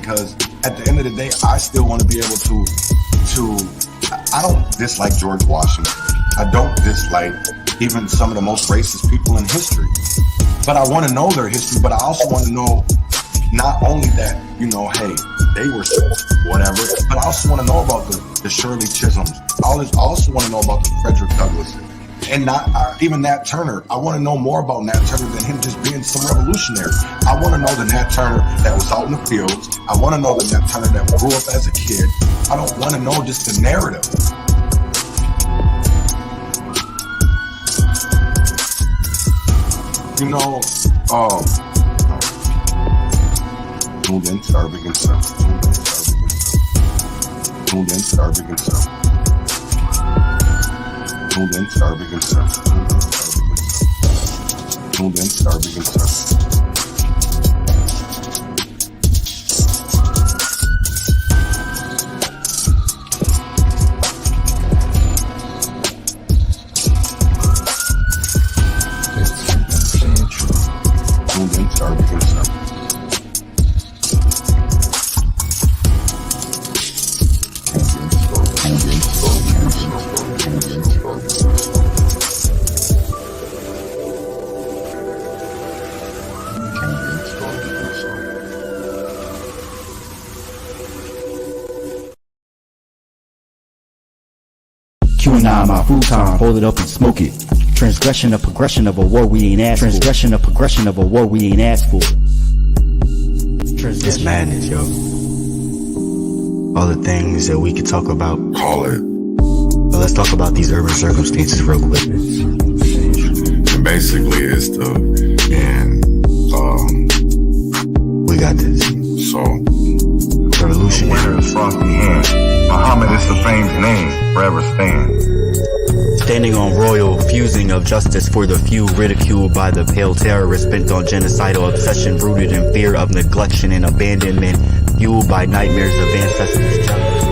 because at the end of the day, I still want to be able to, I don't dislike George Washington. I don't dislike even some of the most racist people in history. But I want to know their history, but I also want to know not only that, you know, hey, they were whatever, but I also want to know about the Shirley Chisholms. I also want to know about the Frederick Douglasses. And not even Nat Turner. I want to know more about Nat Turner than him just being some revolutionary. I want to know the Nat Turner that was out in the fields. I want to know the Nat Turner that grew up as a kid. I don't want to know just the narrative. You know, tuned in to Urban Conservative. Tuned in to Urban Conservative. Tuned in to Urban Conservative. Tuned in to Urban Conservative. Tuned in to Urban Conservative. Q9, my full time, hold it up and smoke it. Transgression, a progression of a war we ain't asked for. Transgression, a progression of a war we ain't asked for. It's madness, yo. All the things that we could talk about. Call it. But let's talk about these urban circumstances real quick. And basically it's we got this. So Revolution. Winner is frosty hand. Muhammad is the fame's name, forever stand. Standing on royal fusing of justice for the few, ridiculed by the pale terrorists bent on genocidal obsession, rooted in fear of neglection and abandonment, fueled by nightmares of ancestors' jealousy.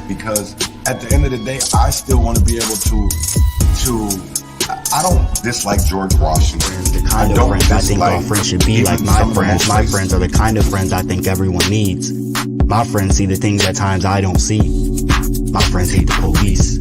Because at the end of the day, I still want to be able to I don't dislike George Washington. The kind of friends I think all friends should be like my friends. My friends are the kind of friends I think everyone needs. My friends see the things at times I don't see. My friends hate the police.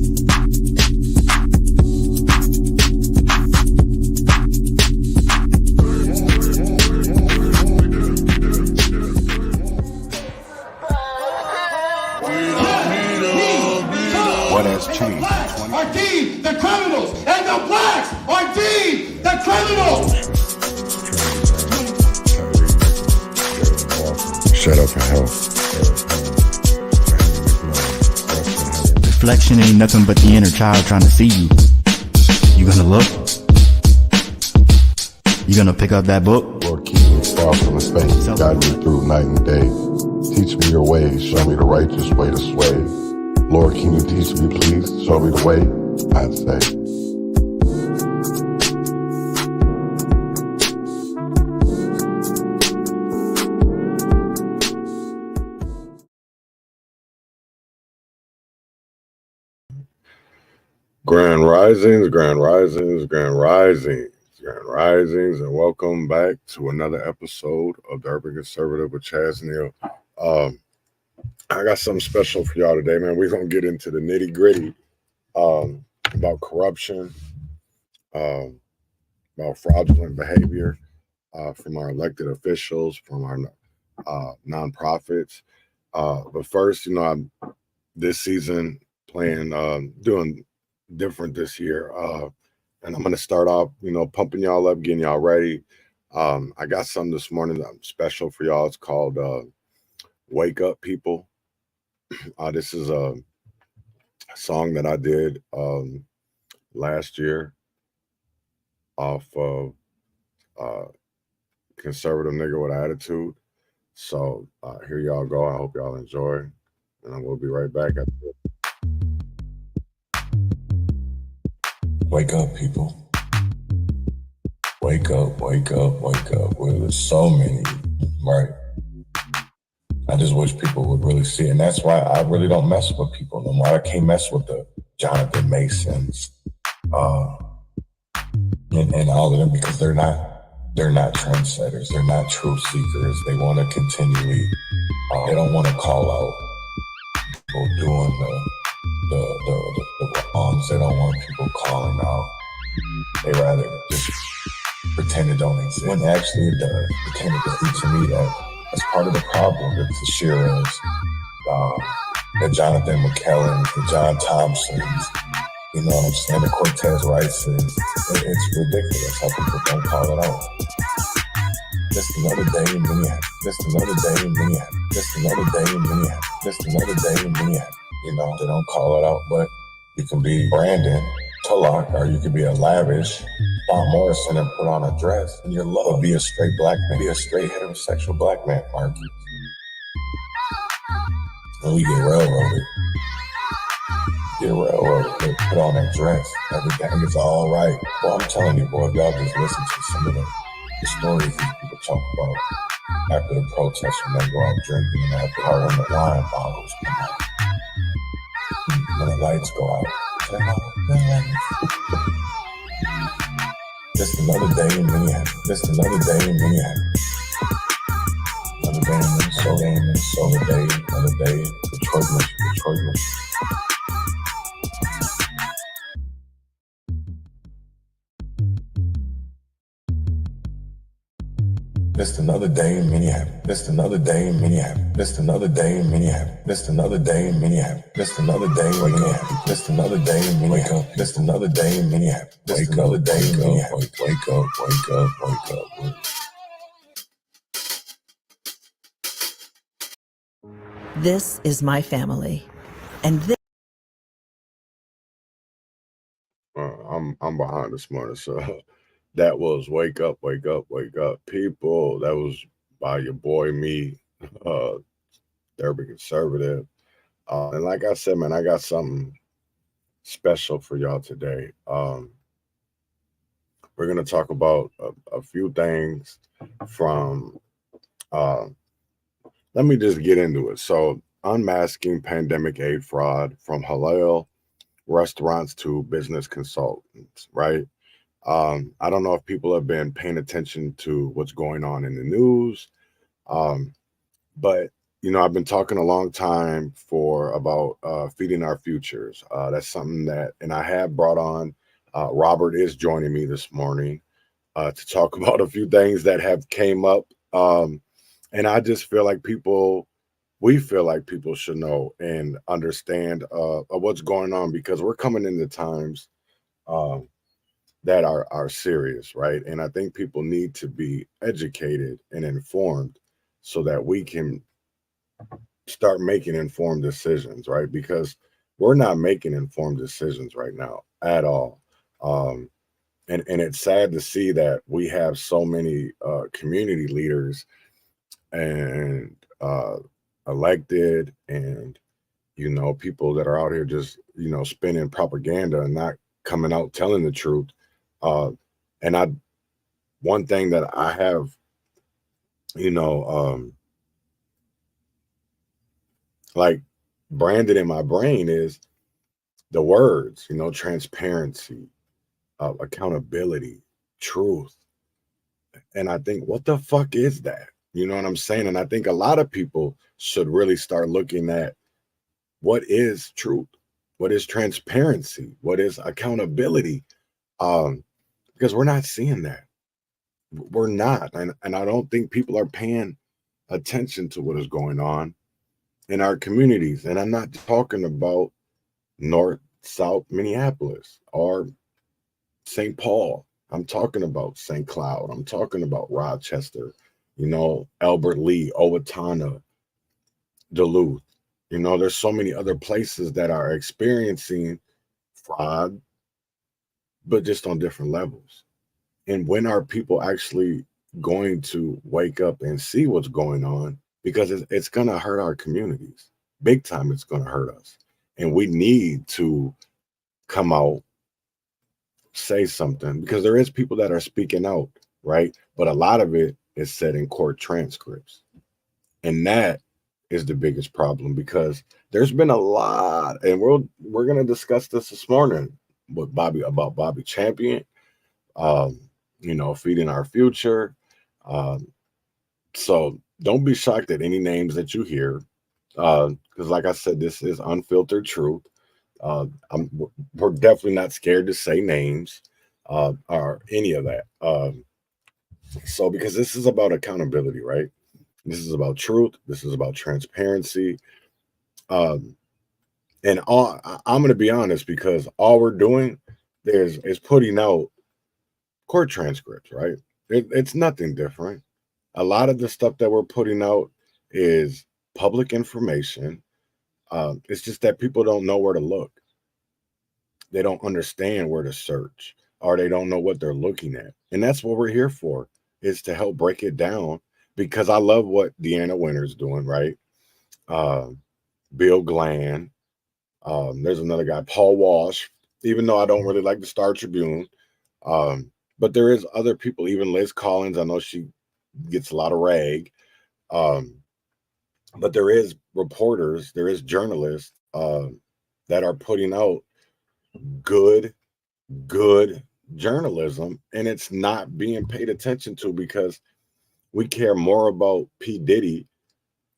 What has changed? Are deemed the criminals, and the blacks are deemed the criminals. Shut up and help. Reflection ain't nothing but the inner child trying to see you. You gonna look? You gonna pick up that book? Lord, keep me far from the faith. Guide me through night and day. Teach me your ways. Show me the righteous way to sway. Lord, can you teach me, please? Show me the way, I'd say. Grand risings, grand risings, grand risings, grand risings, and welcome back to another episode of the Urban Conservative with Chaz Neal. I got something special for y'all today, man. We're going to get into the nitty gritty about corruption, about fraudulent behavior from our elected officials, from our nonprofits. But first, you know, I'm this season doing different this year. And I'm going to start off, you know, pumping y'all up, getting y'all ready. I got something this morning that's special for y'all. It's called Wake Up People. This is a song that I did last year off of Conservative Nigga with Attitude. So here y'all go. I hope y'all enjoy. And I will be right back after this. Wake up, people. Wake up, wake up, wake up. Well, there's so many, right? I just wish people would really see it. And that's why I really don't mess with people no more. I can't mess with the Jonathan Masons and all of them, because they're not trendsetters. They're not truth seekers. They want to continually, they don't want to call out people doing the wrongs. They don't want people calling out. They rather just pretend it don't exist, when actually it does. It came to me that that's part of the problem with the Shearers, the Jonathan McKellans, the John Thompsons, you know what I'm saying, the Cortez Rices. It's ridiculous how people don't call it out. Just another day in Minneapolis. Just another day in Minneapolis. Just another day in Minneapolis. Just another day in Minneapolis. You know, they don't call it out, but you can be Brandon Tullock, or you could be a lavish Bob Morrison and put on a dress, and you're loved. Be a straight black man. Be a straight heterosexual black man, Marcus. And we get railroaded. They put on that dress. Everything is all right. Well, I'm telling you, boy, y'all just listen to some of the stories these people talk about after the protests, when they go out drinking and after her and the wine bottles come out. When the lights go out. Just another day in Minneapolis. Just another day in Minneapolis. Another day in Minnesota. Another day. Detroit, Michigan. Just another day in Minneapolis. Just another day in Minneapolis. Just another day in Minneapolis. Just another day in Minneapolis. Just another day in Minneapolis. Just another day in Minneapolis. Just another day in Minneapolis. Just another day in Minneapolis. Wake up. This is my family, and this. I'm behind this morning, so that was wake up, people. That was by your boy me, Derby Conservative. And like I said, man, I got something special for y'all today. We're gonna talk about a few things from. Let me just get into it. So, unmasking pandemic aid fraud from Halal restaurants to business consultants, right? I don't know if people have been paying attention to what's going on in the news, but you know, I've been talking a long time about feeding our futures. That's something that, and I have brought on. Robert is joining me this morning to talk about a few things that have came up, and I just feel like we feel like people should know and understand what's going on, because we're coming into times that are serious, right? And I think people need to be educated and informed so that we can start making informed decisions, right? Because we're not making informed decisions right now at all. And it's sad to see that we have so many community leaders and elected and, you know, people that are out here just, you know, spinning propaganda and not coming out telling the truth. And one thing that I have, you know, like branded in my brain is the words, you know, transparency, accountability, truth. And I think, what the fuck is that? You know what I'm saying? And I think a lot of people should really start looking at what is truth, what is transparency, what is accountability, because we're not seeing that. We're not. And I don't think people are paying attention to what is going on in our communities. And I'm not talking about North, South Minneapolis or St. Paul. I'm talking about St. Cloud. I'm talking about Rochester, you know, Albert Lee, Owatonna, Duluth. You know, there's so many other places that are experiencing fraud, but just on different levels. And when are people actually going to wake up and see what's going on? Because it's going to hurt our communities. Big time, it's going to hurt us. And we need to come out, say something, because there is people that are speaking out, right? But a lot of it is said in court transcripts. And that is the biggest problem, because there's been a lot, and we're gonna discuss this morning with Bobby Champion, feeding our future. So don't be shocked at any names that you hear, because like I said, this is unfiltered truth. We're definitely not scared to say names or any of that. So because this is about accountability, right? This is about truth. This is about transparency. I'm going to be honest, because all we're doing is putting out court transcripts, right? It's nothing different. A lot of the stuff that we're putting out is public information. It's just that people don't know where to look. They don't understand where to search, or they don't know what they're looking at. And that's what we're here for, is to help break it down, because I love what Deanna Winter's doing, right? Bill Glenn. There's another guy, Paul Walsh, even though I don't really like the Star Tribune. But there is other people, even Liz Collins. I know she gets a lot of rag. But there is reporters, there is journalists that are putting out good journalism, and it's not being paid attention to, because we care more about P. Diddy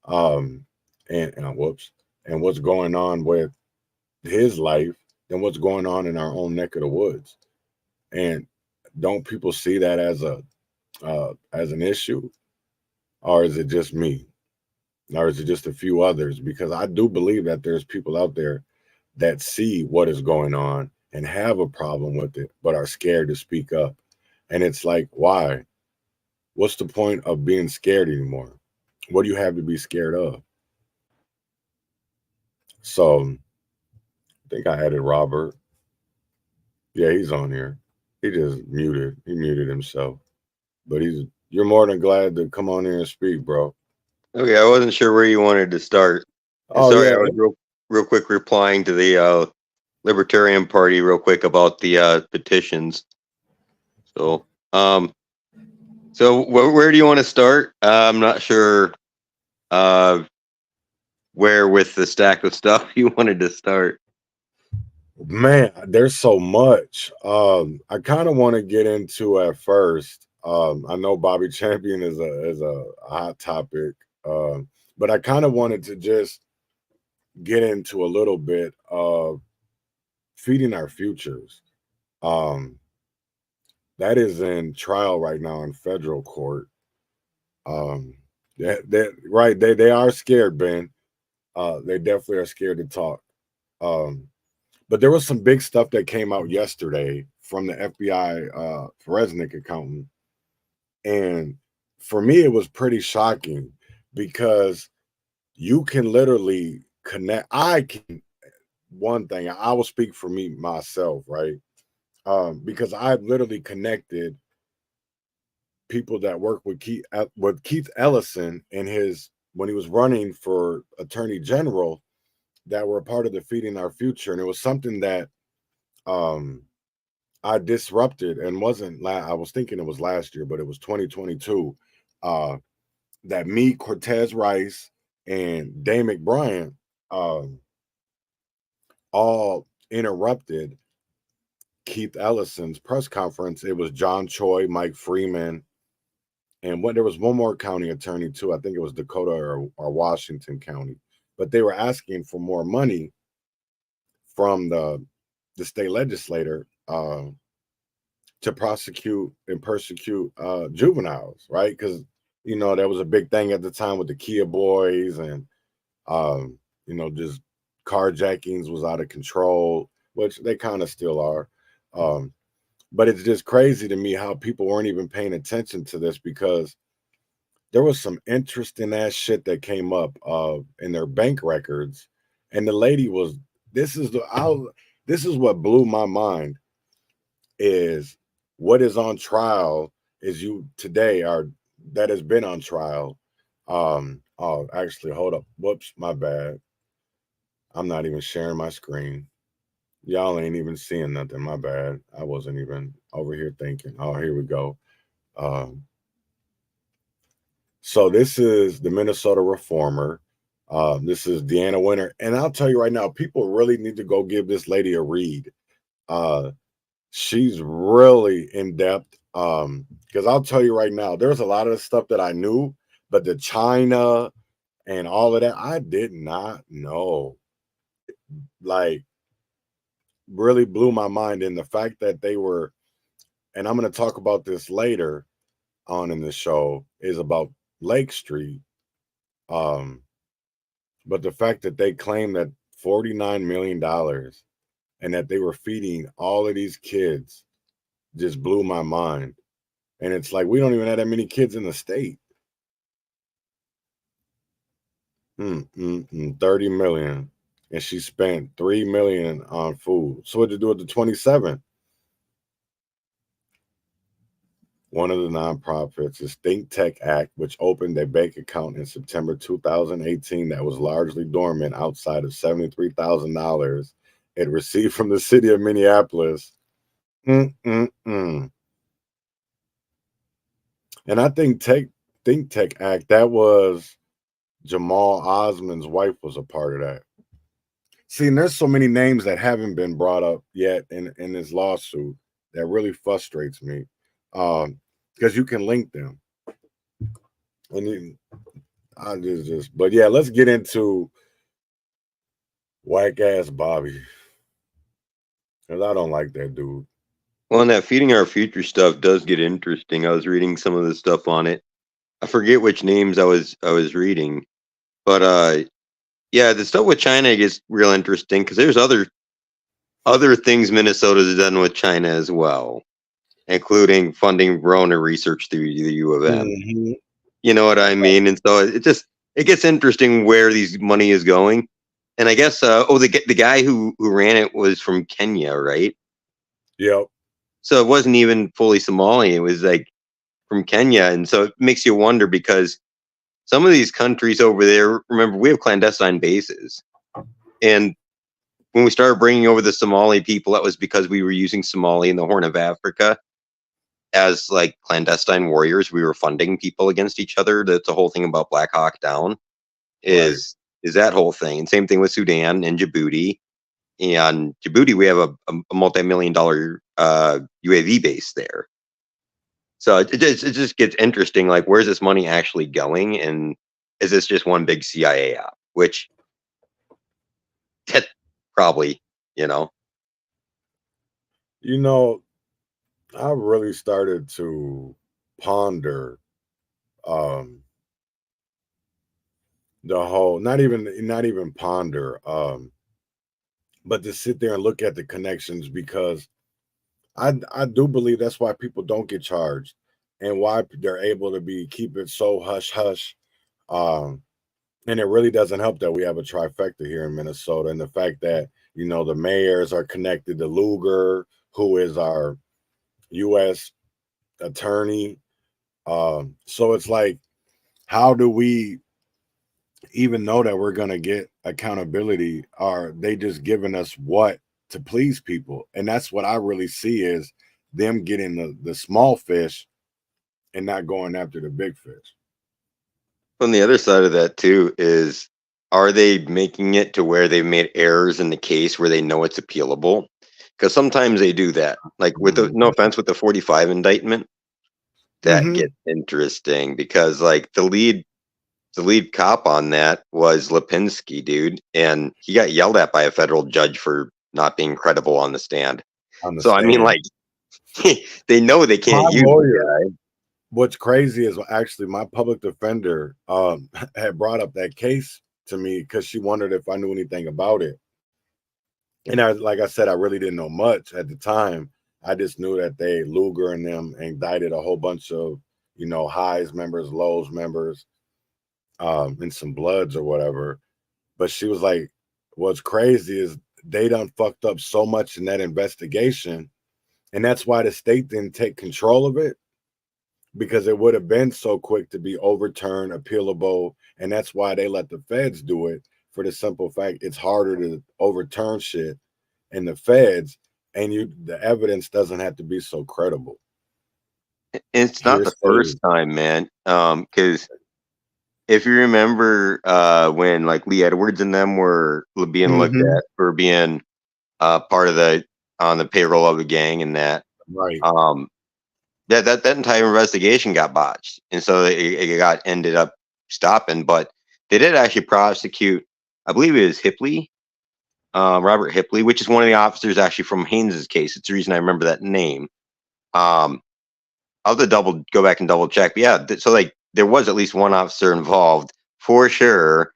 and what's going on with his life than what's going on in our own neck of the woods. And don't people see that as an issue, or is it just me, or is it just a few others? Because I do believe that there's people out there that see what is going on and have a problem with it, but are scared to speak up. And it's like, why? What's the point of being scared anymore? What do you have to be scared of? So I think I added Robert. Yeah, he's on here. He just muted. He muted himself. But you're more than glad to come on here and speak, bro. Okay, I wasn't sure where you wanted to start. Sorry, yeah. I was real quick replying to the Libertarian Party real quick about the petitions. So, where do you want to start? I'm not sure where with the stack of stuff you wanted to start. Man, there's so much. I kind of want to get into at first. I know Bobby Champion is a hot topic, but I kind of wanted to just get into a little bit of feeding our futures. That is in trial right now in federal court. They are scared, Ben. They definitely are scared to talk. But there was some big stuff that came out yesterday from the FBI forensic accountant. And for me, it was pretty shocking, because you can literally connect. One thing, I will speak for myself, right? Because I've literally connected people that work with Keith Ellison when he was running for Attorney General, that were a part of the Feeding Our Future. And it was something that I disrupted, and I was thinking it was last year, but it was 2022, that me, Cortez Rice, and Dane McBrien all interrupted Keith Ellison's press conference. It was John Choi, Mike Freeman, and there was one more county attorney too. I think it was Dakota or Washington County. But they were asking for more money from the state legislator to prosecute and persecute juveniles, right? Because, there was a big thing at the time with the Kia boys, and, just carjackings was out of control, which they kind of still are. But it's just crazy to me how people weren't even paying attention to this, because there was some interesting ass shit that came up in their bank records. And the lady this is what blew my mind, is what is on trial that has been on trial. Actually, hold up. Whoops, my bad. I'm not even sharing my screen. Y'all ain't even seeing nothing. My bad. I wasn't even over here thinking. Oh, here we go. So this is the Minnesota Reformer. This is Deanna Winter, and I'll tell you right now, people really need to go give this lady a read. She's really in depth. Because I'll tell you right now, there's a lot of stuff that I knew, but the China and all of that, I did not know. Like, really blew my mind. And the fact that they were, and I'm going to talk about this later on in the show, is about Lake Street. But the fact that they claimed that $49 million and that they were feeding all of these kids just blew my mind. And it's like, we don't even have that many kids in the state. 30 million. And she spent 3 million on food. So what to do with the 27? One of the nonprofits is Think Tech Act, which opened a bank account in September 2018 that was largely dormant outside of $73,000 it received from the city of Minneapolis. And I think Think Tech Act, that was Jamal Osman's wife was a part of that. See, and there's so many names that haven't been brought up yet in this lawsuit that really frustrates me. Because you can link them. And I just but yeah, let's get into whack ass Bobby. Because I don't like that dude. Well, and that feeding our future stuff does get interesting. I was reading some of the stuff on it. I forget which names I was reading, but yeah, the stuff with China gets real interesting because there's other things Minnesota's done with China as well, including funding Rona research through the U of M. You know what I mean? And so it gets interesting where these money is going. And I guess the guy who ran it was from Kenya, right? Yep. So it wasn't even fully Somali. It was like from Kenya. And so it makes you wonder because some of these countries over there, remember, we have clandestine bases. And when we started bringing over the Somali people, that was because we were using Somali in the Horn of Africa as like clandestine warriors. We were funding people against each other. That's the whole thing about Black Hawk Down is that whole thing. And same thing with Sudan and Djibouti. And Djibouti, we have a multi-million-dollar UAV base there. So it just gets interesting. Like, where's this money actually going? And is this just one big CIA app? Which that probably, You know, I really started to ponder the whole, not even ponder, but to sit there and look at the connections, because I do believe that's why people don't get charged and why they're able to keep it so hush hush. And it really doesn't help that we have a trifecta here in Minnesota, and the fact that the mayors are connected to Lugar, who is our U.S. attorney. So it's like, how do we even know that we're going to get accountability? Are they just giving us what to please people? And that's what I really see is them getting the small fish and not going after the big fish. on the other side of that too is, are they making it to where they've made errors in the case where they know it's appealable? Because sometimes they do that. Like with no offense, with the 45 indictment, that gets interesting because like the lead cop on that was Lipinski, dude, and he got yelled at by a federal judge for not being credible on the stand. I mean, like, they know they can't use the guy. What's crazy is actually my public defender had brought up that case to me because she wondered if I knew anything about it. And like I said, I really didn't know much at the time. I just knew that Lugar and them indicted a whole bunch of, highs members, lows members, and some bloods or whatever. But she was like, what's crazy is they done fucked up so much in that investigation. And that's why the state didn't take control of it, because it would have been so quick to be overturned, appealable. And that's why they let the feds do it, for the simple fact it's harder to overturn shit in the feds, and the evidence doesn't have to be so credible. It's not the first time, man. Because if you remember when like Lee Edwards and them were being looked Mm-hmm. at for being part of the on the payroll of the gang and that, Right. that entire investigation got botched, and so it got ended up stopping. But they did actually prosecute, I believe it was Hipley, Robert Hipley, which is one of the officers actually from Haynes's case. It's the reason I remember that name. I'll have to go back and double check. But yeah, so like there was at least one officer involved for sure.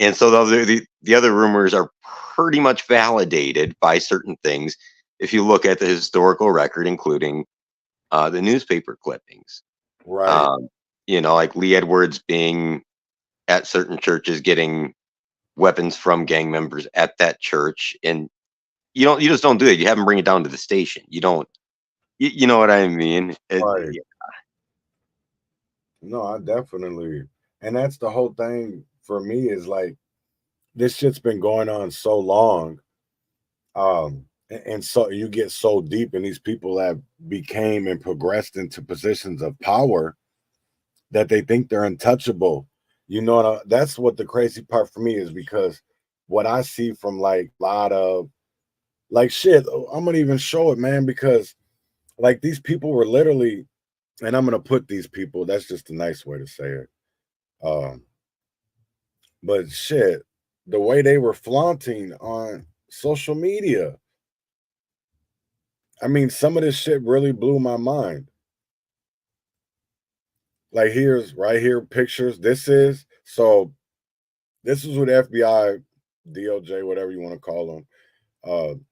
And so the other rumors are pretty much validated by certain things if you look at the historical record, including the newspaper clippings. Right. You know, like Lee Edwards being at certain churches getting weapons from gang members at that church, and you just don't do it. You have them bring it down to the station. You don't. You know what I mean? Right. No, I definitely, and that's the whole thing for me is like this shit's been going on so long, and so you get so deep, and these people have became and progressed into positions of power that they think they're untouchable. You know, that's what the crazy part for me is, because what I see from like a lot of like shit, I'm gonna even show it, man, because like these people were literally, and I'm gonna put these people, that's just a nice way to say it. But shit, the way they were flaunting on social media. I mean, some of this shit really blew my mind. Like here's right here pictures. This is what FBI, DOJ, whatever you want to call them,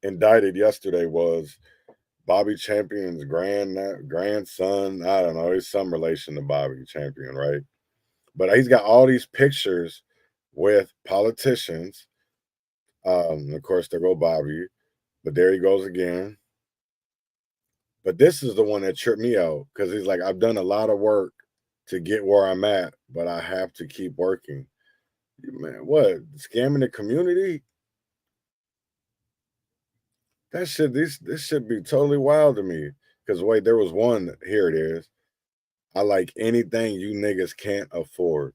indicted yesterday was Bobby Champion's grandson. I don't know, he's some relation to Bobby Champion, right? But he's got all these pictures with politicians. Of course, there go Bobby, but there he goes again. But this is the one that tripped me out because he's like, I've done a lot of work to get where I'm at, but I have to keep working. Man, what? Scamming the community? That shit, this should be totally wild to me. Because wait, there was one, here it is. I like anything you niggas can't afford.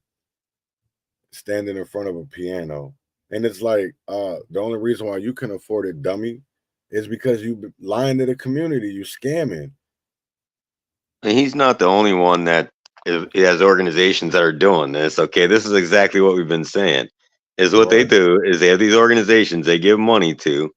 Standing in front of a piano. And it's like, the only reason why you can afford it, dummy, is because you lying to the community, you scamming. And he's not the only one that he has organizations that are doing this. Okay, this is exactly what we've been saying. Is what they do is they have these organizations they give money to,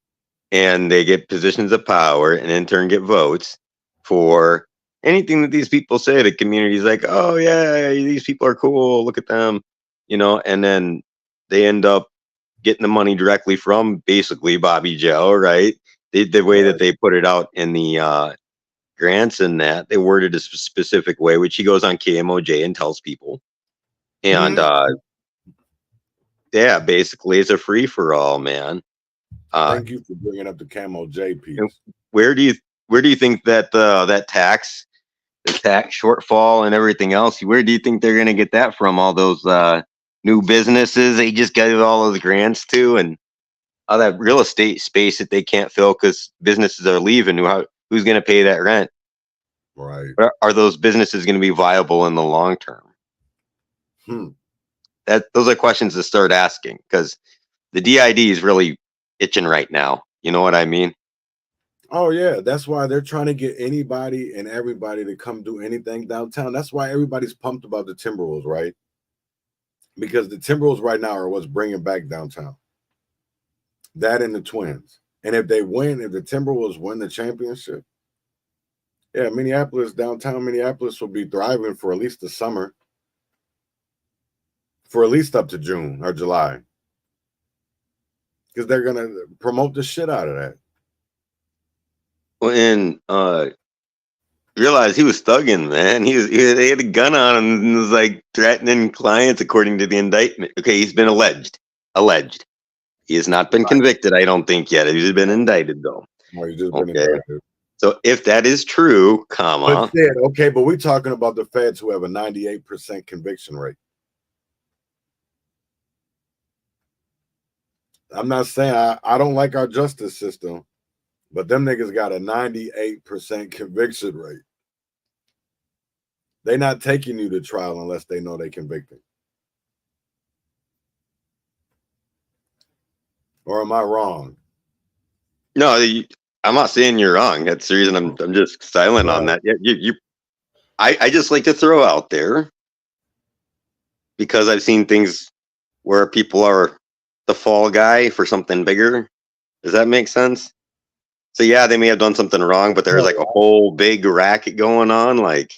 and they get positions of power, and in turn get votes for anything that these people say. The community's like, oh yeah, these people are cool. Look at them, you know. And then they end up getting the money directly from basically Bobby Joe, right? The way that they put it out in the grants and that they worded a specific way, which he goes on KMOJ and tells people. And yeah, basically it's a free for all, man. Thank you for bringing up the Camo J piece. Where do you think that the tax shortfall and everything else, where do you think they're gonna get that from? All those new businesses they just got all those grants to, and all that real estate space that they can't fill because businesses are leaving. Who's gonna pay that rent? Right. Are those businesses going to be viable in the long term? Those are questions to start asking, because the DID is really itching right now. You know what I mean? Oh yeah, that's why they're trying to get anybody and everybody to come do anything downtown. That's why everybody's pumped about the Timberwolves, right? Because the Timberwolves right now are what's bringing back downtown. That and the Twins. And if the Timberwolves win the championship, yeah, downtown Minneapolis will be thriving for at least the summer, for at least up to June or July, because they're gonna promote the shit out of that. Well, and realized he was thugging, man. They had a gun on him and was like threatening clients, according to the indictment. Okay, he's been alleged. He has not been convicted, I don't think yet. He's been indicted though. No, he's just been indicted. So if that is true, but we're talking about the feds who have a 98% conviction rate. I'm not saying I don't like our justice system, but them niggas got a 98% conviction rate. They're not taking you to trial unless they know they convicted. Or am I wrong? No, I'm not saying you're wrong. That's the reason I'm just silent on that. Yeah, I just like to throw out there, because I've seen things where people are the fall guy for something bigger. Does that make sense? So yeah, they may have done something wrong, but there's like a whole big racket going on, like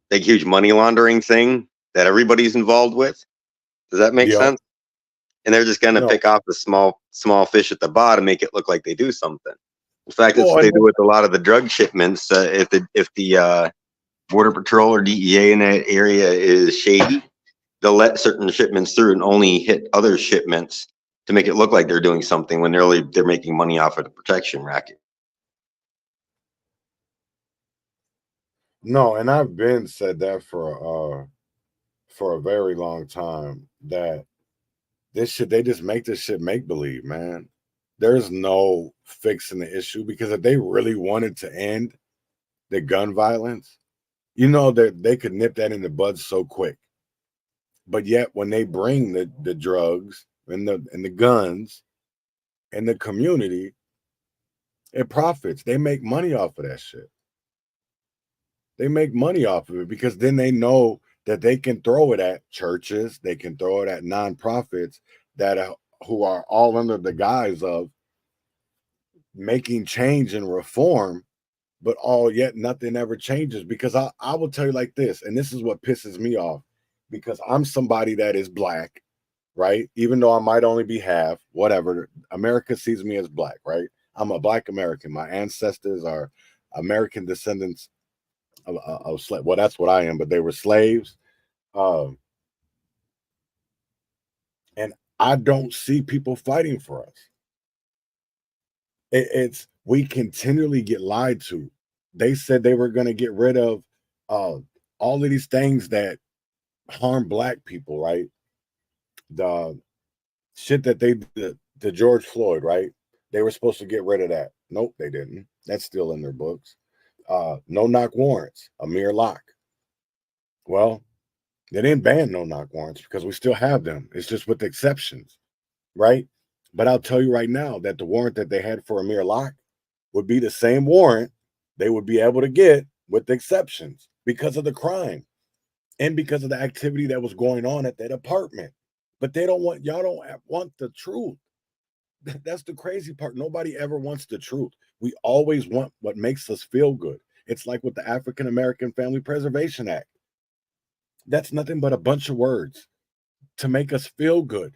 big huge money laundering thing that everybody's involved with. Does that make sense? And they're just gonna pick off the small fish at the bottom, make it look like they do something. In fact, that's what they do with a lot of the drug shipments. If the Border Patrol or DEA in that area is shady, they'll let certain shipments through and only hit other shipments to make it look like they're doing something when they're making money off of the protection racket. No, and I've been said that for a very long time, that this shit, they just make this shit make believe, man. There's no fixing the issue, because if they really wanted to end the gun violence, you know, that they could nip that in the bud so quick. But yet when they bring the drugs and the guns in the community, it profits. They make money off of that shit. They make money off of it, because then they know that they can throw it at churches, they can throw it at nonprofits that who are all under the guise of making change and reform, but all yet nothing ever changes. Because I will tell you like this, and this is what pisses me off, because I'm somebody that is black, right? Even though I might only be half, whatever, America sees me as black, right? I'm a black American. My ancestors are American descendants of slave. Well, that's what I am, but they were slaves. And I don't see people fighting for us. It's we continually get lied to. They said they were going to get rid of all of these things that harm black people, right? The shit that they did to George Floyd, right? They were supposed to get rid of that. Nope, they didn't. That's still in their books. No knock warrants, a mere lock. Well, they didn't ban no knock warrants because we still have them. It's just with exceptions, right? But I'll tell you right now that the warrant that they had for a mere lock would be the same warrant they would be able to get with exceptions, because of the crime and because of the activity that was going on at that apartment. But they don't want, y'all don't want the truth. That's the crazy part. Nobody ever wants the truth. We always want what makes us feel good. It's like with the African American Family Preservation Act. That's nothing but a bunch of words to make us feel good.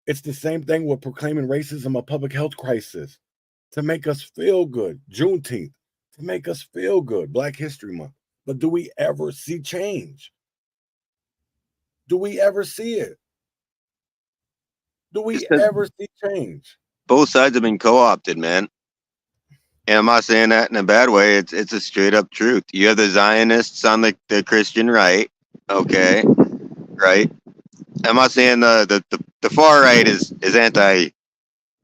It's the same thing with proclaiming racism a public health crisis, to make us feel good. Juneteenth, to make us feel good. Black History Month. But do we ever see change? Do we ever see it? Do we ever see change? Both sides have been co-opted, man. And I'm not saying that in a bad way. It's a straight up truth. You have the Zionists on the Christian right, okay, right? I'm not saying the far right is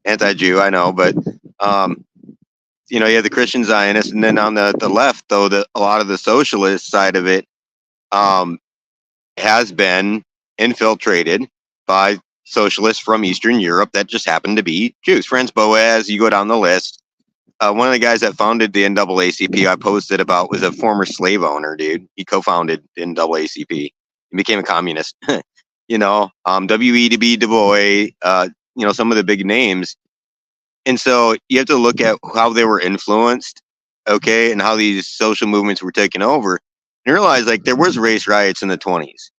anti-Jew, I know, but you know, you have the Christian Zionists, and then on the left, though, a lot of the socialist side of it has been infiltrated by socialists from Eastern Europe that just happen to be Jews. Franz Boas, you go down the list. One of the guys that founded the NAACP I posted about was a former slave owner, dude. He co-founded the NAACP. He became a communist. You know, W.E.B. Du Bois, you know, some of the big names. And so you have to look at how they were influenced, okay, and how these social movements were taken over. And realize, like, there was race riots in the 20s.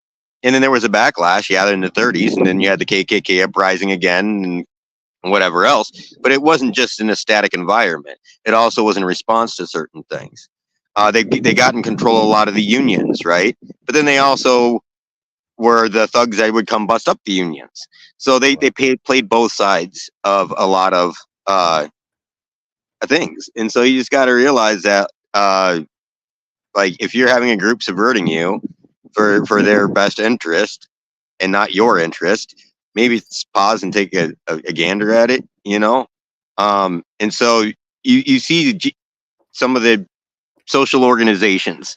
And then there was a backlash, yeah, in the 30s. And then you had the KKK uprising again and whatever else. But it wasn't just in a static environment. It also was in response to certain things. They got in control of a lot of the unions, right? But then they also were the thugs that would come bust up the unions. So they played both sides of a lot of things. And so you just got to realize that, like, if you're having a group subverting you for their best interest and not your interest, maybe pause and take a gander at it, you know? And so you see some of the social organizations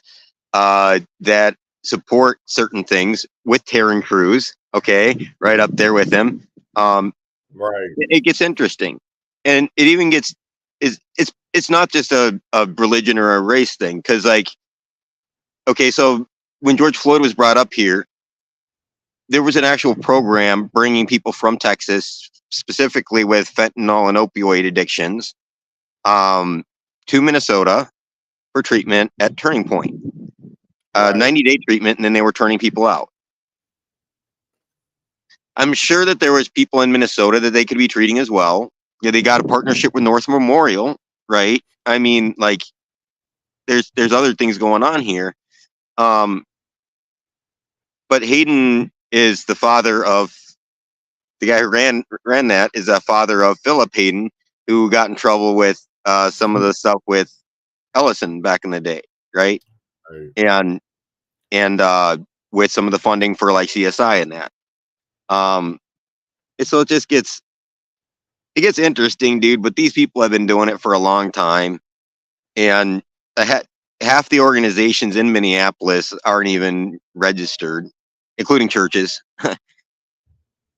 that support certain things with Terran Crews. Okay, right up there with him. Right. It gets interesting, and it even gets it's not just a religion or a race thing, because like, okay, so when George Floyd was brought up here, there was an actual program bringing people from Texas, specifically with fentanyl and opioid addictions, to Minnesota for treatment at Turning Point. 90-day treatment, and then they were turning people out. I'm sure that there was people in Minnesota that they could be treating as well. Yeah, they got a partnership with North Memorial, right? I mean, like, there's other things going on here. But Hayden is the father of the guy who ran that is a father of Philip Hayden, who got in trouble with some of the stuff with Ellison back in the day, right? And with some of the funding for like CSI and that. And so it gets interesting, dude. But these people have been doing it for a long time, and half the organizations in Minneapolis aren't even registered, including churches.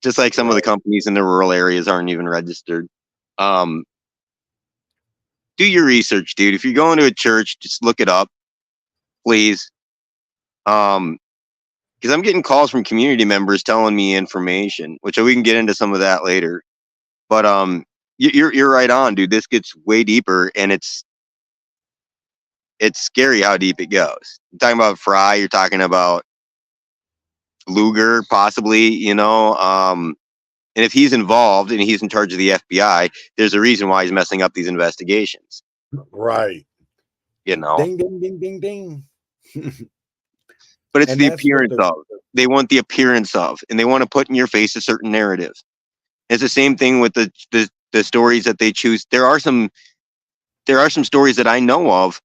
Just like some of the companies in the rural areas aren't even registered. Do your research, dude. If you're going to a church, just look it up, please. Because I'm getting calls from community members telling me information, which we can get into some of that later. But you're right on, dude. This gets way deeper, and it's scary how deep it goes. You're talking about Fry. You're talking about Luger, possibly. You know, and if he's involved and he's in charge of the FBI, there's a reason why he's messing up these investigations. Right. You know. Ding ding ding ding ding. But it's the appearance of. They want the appearance of, and they want to put in your face a certain narrative. It's the same thing with the stories that they choose. There are some stories that I know of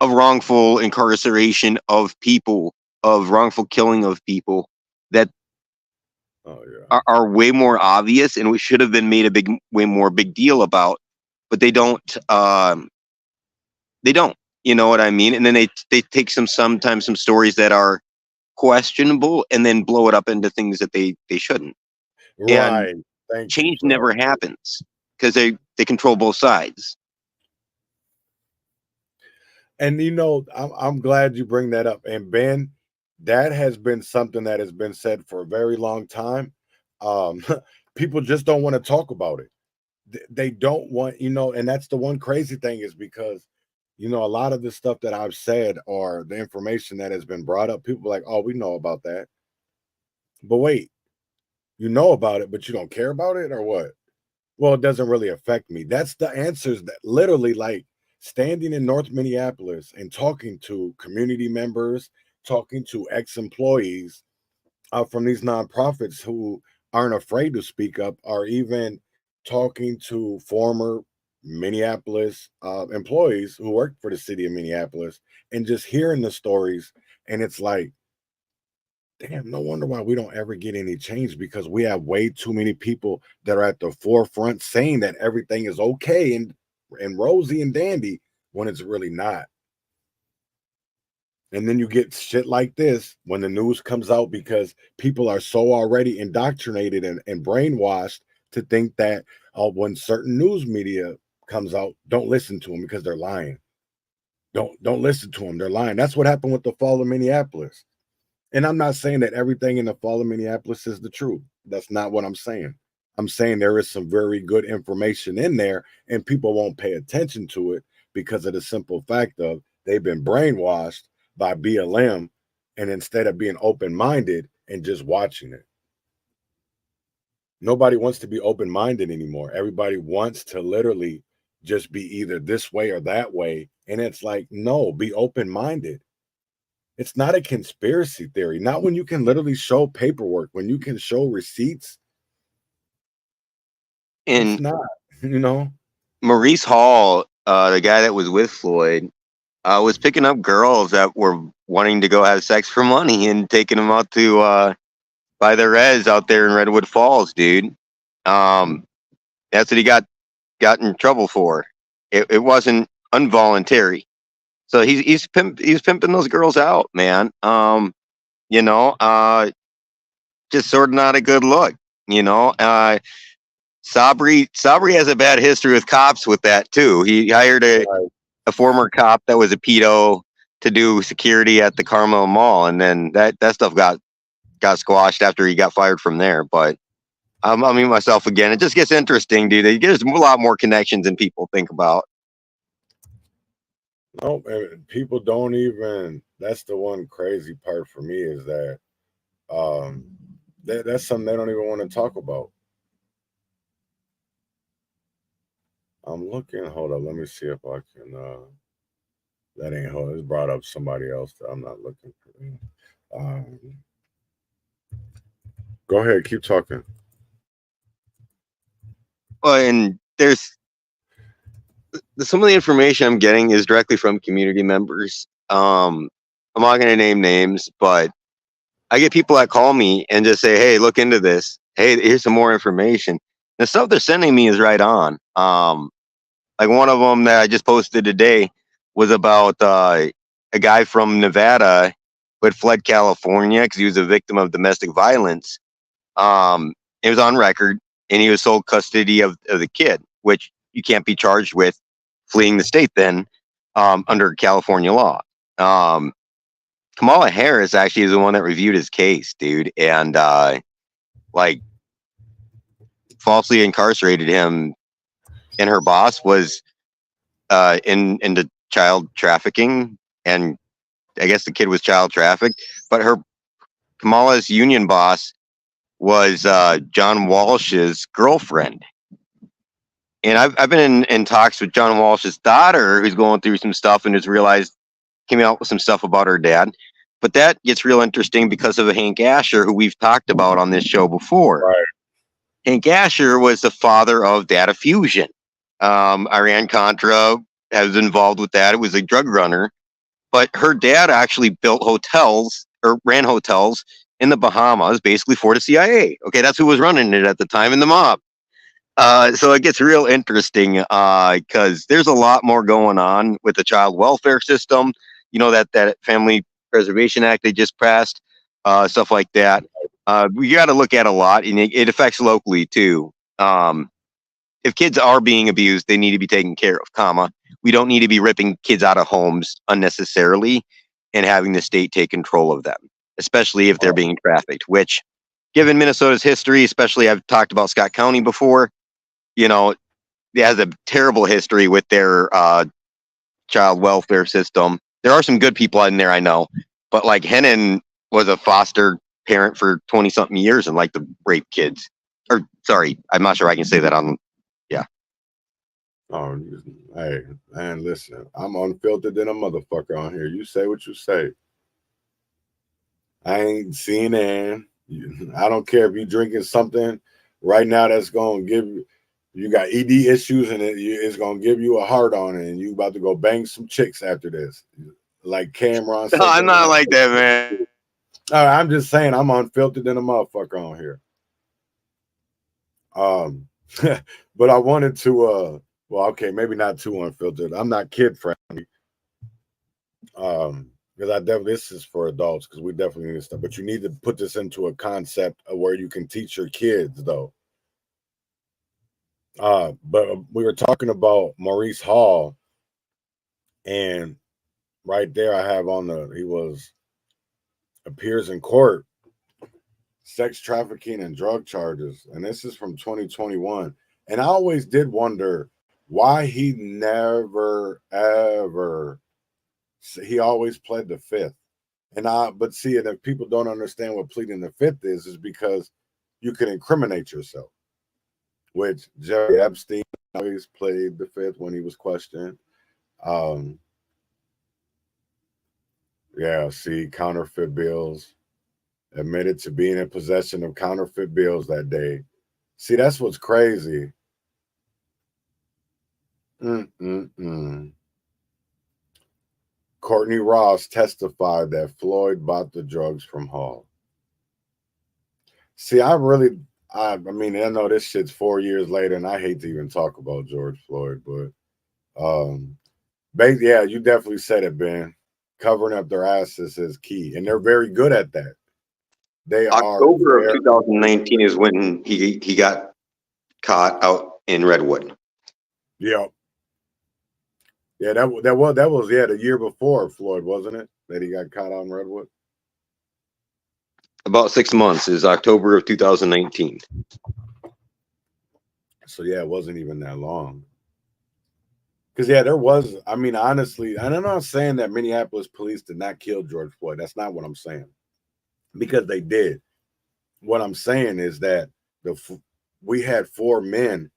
wrongful incarceration of people, of wrongful killing of people that are way more obvious, and we should have been made way more big deal about, but they don't. They don't. You know what I mean? And then they take sometimes some stories that are questionable and then blow it up into things that they shouldn't. Right. And change never happens because they control both sides. And you know, I'm glad you bring that up. And Ben, that has been something that has been said for a very long time. People just don't want to talk about it. They don't want, you know, and that's the one crazy thing is because, you know, a lot of the stuff that I've said or the information that has been brought up, people are like, oh, we know about that. But wait, you know about it, but you don't care about it or what? Well, it doesn't really affect me. That's the answers that literally, like, standing in North Minneapolis and talking to community members, talking to ex-employees from these nonprofits who aren't afraid to speak up, or even talking to former Minneapolis employees who worked for the city of Minneapolis, and just hearing the stories. And it's like, damn, no wonder why we don't ever get any change, because we have way too many people that are at the forefront saying that everything is okay and rosy and dandy when it's really not. And then you get shit like this when the news comes out, because people are so already indoctrinated and brainwashed to think that when certain news media comes out, don't listen to them because they're lying. Don't listen to them. They're lying. That's what happened with the fall of Minneapolis. And I'm not saying that everything in the fall of Minneapolis is the truth. That's not what I'm saying. I'm saying there is some very good information in there, and people won't pay attention to it because of the simple fact of they've been brainwashed by BLM, and instead of being open-minded and just watching it. Nobody wants to be open-minded anymore. Everybody wants to literally just be either this way or that way. And it's like, no, be open-minded. It's not a conspiracy theory. Not when you can literally show paperwork, when you can show receipts. And it's not, you know. Maurice Hall, the guy that was with Floyd, was picking up girls that were wanting to go have sex for money and taking them out to buy their res out there in Redwood Falls, dude. That's what he got in trouble for. It wasn't involuntary. So he's pimping those girls out, man. Just sort of not a good look. Sabri has a bad history with cops with that too. He hired a former cop that was a pedo to do security at the Carmel Mall, and then that stuff got squashed after he got fired from there. But I'll meet myself again. It just gets interesting, dude. There's a lot more connections than people think about. No, people don't even. That's the one crazy part for me is that that's something they don't even want to talk about. I'm looking. Hold up. Let me see if I can. That ain't hold. It's brought up somebody else that I'm not looking for. Go ahead. Keep talking. Well, and there's some of the information I'm getting is directly from community members. I'm not going to name names, but I get people that call me and just say, "Hey, look into this. Hey, here's some more information." The stuff they're sending me is right on. Like one of them that I just posted today was about a guy from Nevada who had fled California because he was a victim of domestic violence. It was on record, and he was sold custody of the kid, which you can't be charged with fleeing the state then under California law. Kamala Harris actually is the one that reviewed his case, dude, and falsely incarcerated him. And her boss was into child trafficking, and I guess the kid was child trafficked. But Kamala's union boss was John Walsh's girlfriend. And I've been in talks with John Walsh's daughter, who's going through some stuff and came out with some stuff about her dad. But that gets real interesting because of Hank Asher, who we've talked about on this show before. Right. Hank Asher was the father of Data Fusion. Iran-Contra was involved with that. It was a drug runner. But her dad actually built hotels or ran hotels in the Bahamas, basically for the CIA. Okay, that's who was running it at the time in the mob. So it gets real interesting because there's a lot more going on with the child welfare system. That Family Preservation Act they just passed, stuff like that. We got to look at a lot, and it affects locally too. If kids are being abused, they need to be taken care of, we don't need to be ripping kids out of homes unnecessarily and having the state take control of them, especially if they're being trafficked, which, given Minnesota's history, especially I've talked about Scott County before, it has a terrible history with their child welfare system. There are some good people in there, I know, but like Hennon was a foster parent for 20-something years and like to rape kids. Or, sorry, I'm not sure I can say that on. Oh, hey, man, listen, I'm unfiltered than a motherfucker on here. You say what you say. I ain't CNN. I don't care if you're drinking something right now that's going to give you got ED issues and it's going to give you a heart on it and you about to go bang some chicks after this. Like Cameron said. No, I'm not like that, man. All right, I'm just saying I'm unfiltered than a motherfucker on here. But I wanted to well, okay, maybe not too unfiltered. I'm not kid friendly. Because this is for adults because we definitely need stuff. But you need to put this into a concept of where you can teach your kids, though. But we were talking about Maurice Hall, and right there I have on he appears in court, sex trafficking and drug charges, and this is from 2021. And I always did wonder why he never ever. He always pled the fifth, but see, and if people don't understand what pleading the fifth is because you can incriminate yourself. Which Jerry Epstein always played the fifth when he was questioned. Yeah, see, counterfeit bills. Admitted to being in possession of counterfeit bills that day. See, that's what's crazy. Courtney Ross testified that Floyd bought the drugs from Hall. See, I mean, I know this shit's 4 years later, and I hate to even talk about George Floyd, but Yeah, you definitely said it, Ben. Covering up their asses is key, and they're very good at that. They are October of very 2019 is when he got caught out in Redwood. yeah. Yeah, that was the year before Floyd, wasn't it? That he got caught on Redwood. About 6 months is October of 2019. So yeah, it wasn't even that long. Because yeah, there was. I mean, honestly, and I'm not saying that Minneapolis police did not kill George Floyd. That's not what I'm saying, because they did. What I'm saying is that we had 4 men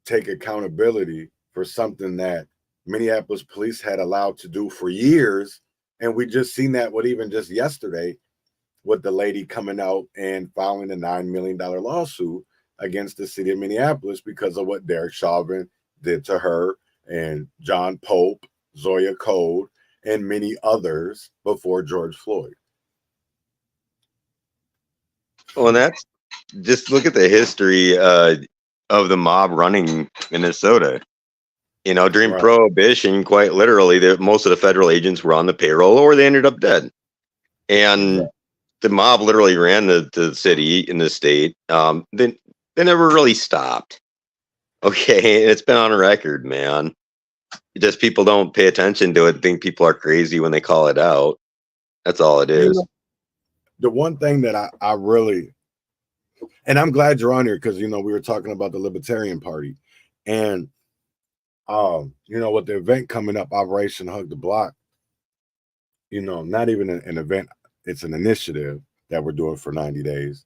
take accountability for something that Minneapolis police had allowed to do for years, and we just seen that with even just yesterday, with the lady coming out and filing a $9 million lawsuit against the city of Minneapolis because of what Derek Chauvin did to her, and John Pope, Zoya Code, and many others before George Floyd. Well, that's just look at the history of the mob running Minnesota. You know, during Right. Prohibition, quite literally, most of the federal agents were on the payroll or they ended up dead. And the mob literally ran the city in the state. They never really stopped. Okay, it's been on record, man. Just people don't pay attention to it, think people are crazy when they call it out. That's all it is. You know, the one thing that I really, and I'm glad you're on here, because, you know, we were talking about the Libertarian Party, and you know, with the event coming up, Operation Hug the Block, you know, not even an event, it's an initiative that we're doing for 90 days.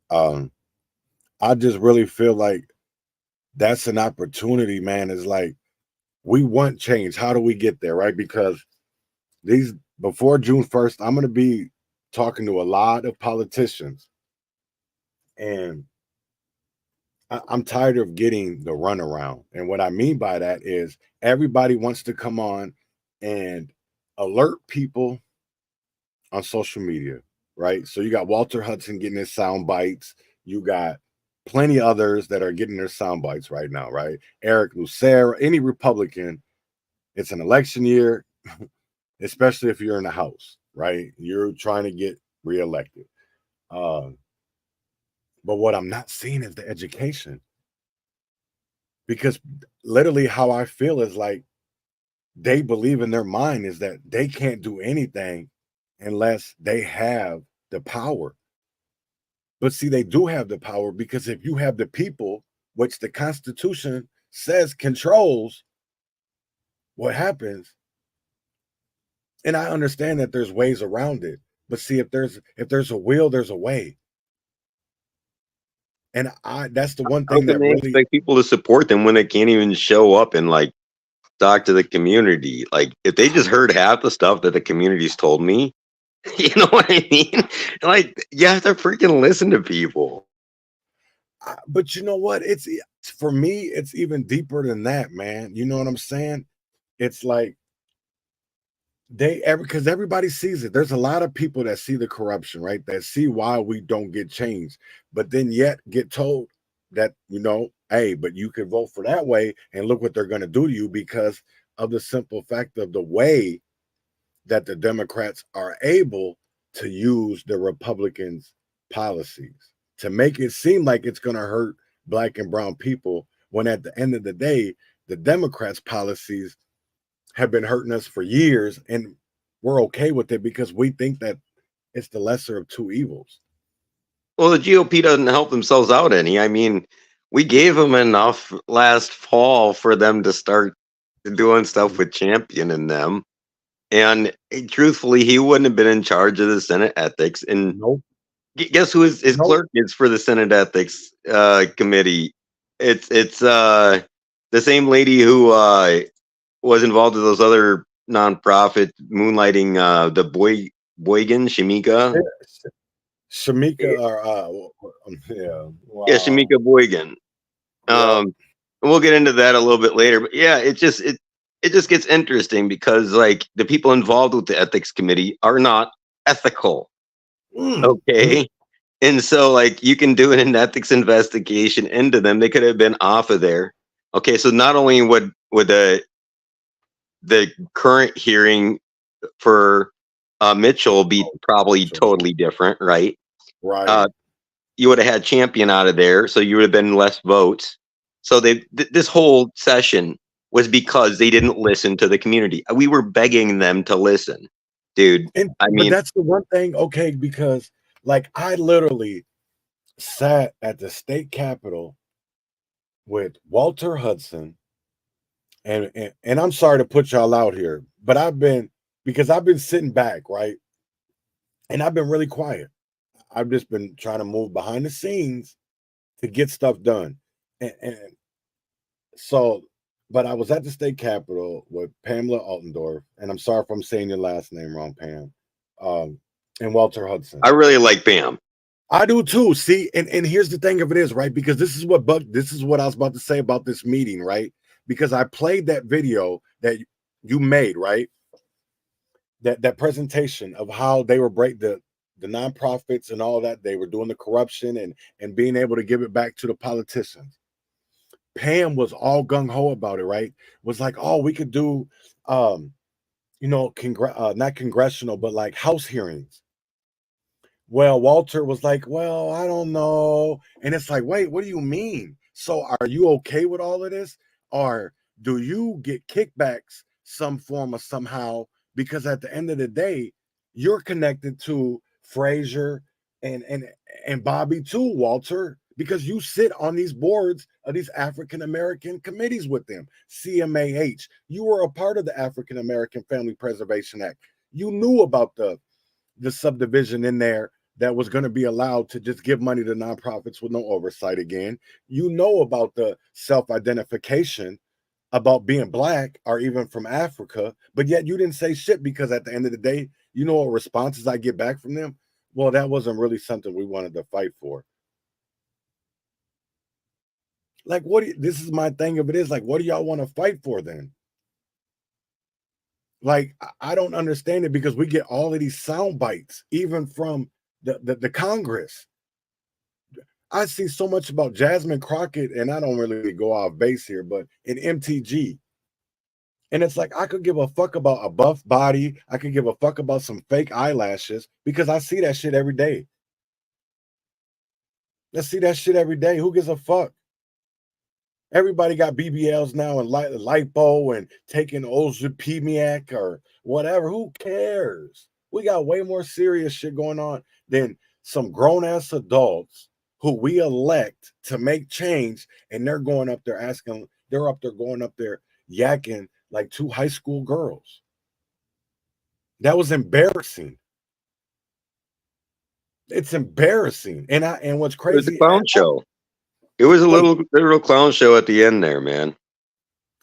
I just really feel like that's an opportunity, man. Is like, we want change. How do we get there, right? Because before June 1st, I'm going to be talking to a lot of politicians, and I'm tired of getting the runaround. And what I mean by that is everybody wants to come on and alert people on social media, right? So you got Walter Hudson getting his sound bites. You got plenty others that are getting their sound bites right now, right? Eric Lucero, any Republican. It's an election year, especially if you're in the House, right? You're trying to get reelected. But what I'm not seeing is the education, because literally how I feel is like they believe in their mind is that they can't do anything unless they have the power. But see, they do have the power, because if you have the people, which the Constitution says controls what happens, and I understand that there's ways around it, but see, if there's a will, there's a way. And that's the one How thing can that they really, expect people to support them when they can't even show up and like talk to the community? Like, if they just heard half the stuff that the community's told me, you know what I mean? Like, you have to freaking listen to people. but you know what? It's, for me, it's even deeper than that, man. You know what I'm saying? It's like because everybody sees it. There's a lot of people that see the corruption, right? That see why we don't get change, but then yet get told that, you know, hey, but you can vote for that way, and look what they're going to do to you, because of the simple fact of the way that the Democrats are able to use the Republicans' policies to make it seem like it's going to hurt Black and brown people, when at the end of the day, the Democrats' policies have been hurting us for years, and we're okay with it because we think that it's the lesser of two evils. Well, the GOP doesn't help themselves out any. I mean, we gave them enough last fall for them to start doing stuff with Champion and them. And truthfully, he wouldn't have been in charge of the Senate Ethics. And Nope. guess who his Nope. clerk is for the Senate Ethics Committee? It's the same lady who was involved with those other nonprofit moonlighting, the Boygan, Shamika. Shamika, or yeah, wow. Yeah, Shamika Boygan. We'll get into that a little bit later, but yeah, it just gets interesting, because like the people involved with the ethics committee are not ethical. Okay. And so like you can do an ethics investigation into them. They could have been off of there. Okay, so not only would the the current hearing for Mitchell will be probably totally different, right? Right. You would have had Champion out of there, so you would have been less votes. So this whole session was because they didn't listen to the community. We were begging them to listen, dude. But that's the one thing, okay, because like I literally sat at the state capitol with Walter Hudson, and I'm sorry to put y'all out here, but I've been sitting back, right? And I've been really quiet. I've just been trying to move behind the scenes to get stuff done. And so, but I was at the state capitol with Pamela Altendorf, and I'm sorry if I'm saying your last name wrong, Pam, and Walter Hudson. I really like Pam. I do too. See, and here's the thing of it is, right? Because this is what I was about to say about this meeting, right? Because I played that video that you made, right? That presentation of how they were the nonprofits and all that, they were doing the corruption and being able to give it back to the politicians. Pam was all gung-ho about it, right? Was like, oh, we could do not congressional, but like House hearings. Well, Walter was like, well, I don't know. And it's like, wait, what do you mean? So are you okay with all of this? Or do you get kickbacks some form or somehow? Because at the end of the day, you're connected to Frazier and Bobby too, Walter, because you sit on these boards of these African American committees with them. CMAH. You were a part of the African American Family Preservation Act. You knew about the subdivision in there that was going to be allowed to just give money to nonprofits with no oversight again. You know about the self-identification about being Black or even from Africa, but yet you didn't say shit because at the end of the day, you know what responses I get back from them? Well, that wasn't really something we wanted to fight for. Like, this is my thing of it is like, what do y'all want to fight for then? Like, I don't understand it because we get all of these sound bites, even from the Congress. I see so much about Jasmine Crockett, and I don't really go off base here, but in MTG. And it's like, I could give a fuck about a buff body. I could give a fuck about some fake eyelashes because I see that shit every day. Let's see that shit every day. Who gives a fuck? Everybody got BBLs now and lipo and taking ozepimiac or whatever. Who cares? We got way more serious shit going on than some grown-ass adults who we elect to make change, and they're going up there going up there yakking like two high school girls. That was embarrassing. It's embarrassing. And what's crazy, it was a clown show. It was a little clown show at the end there, man.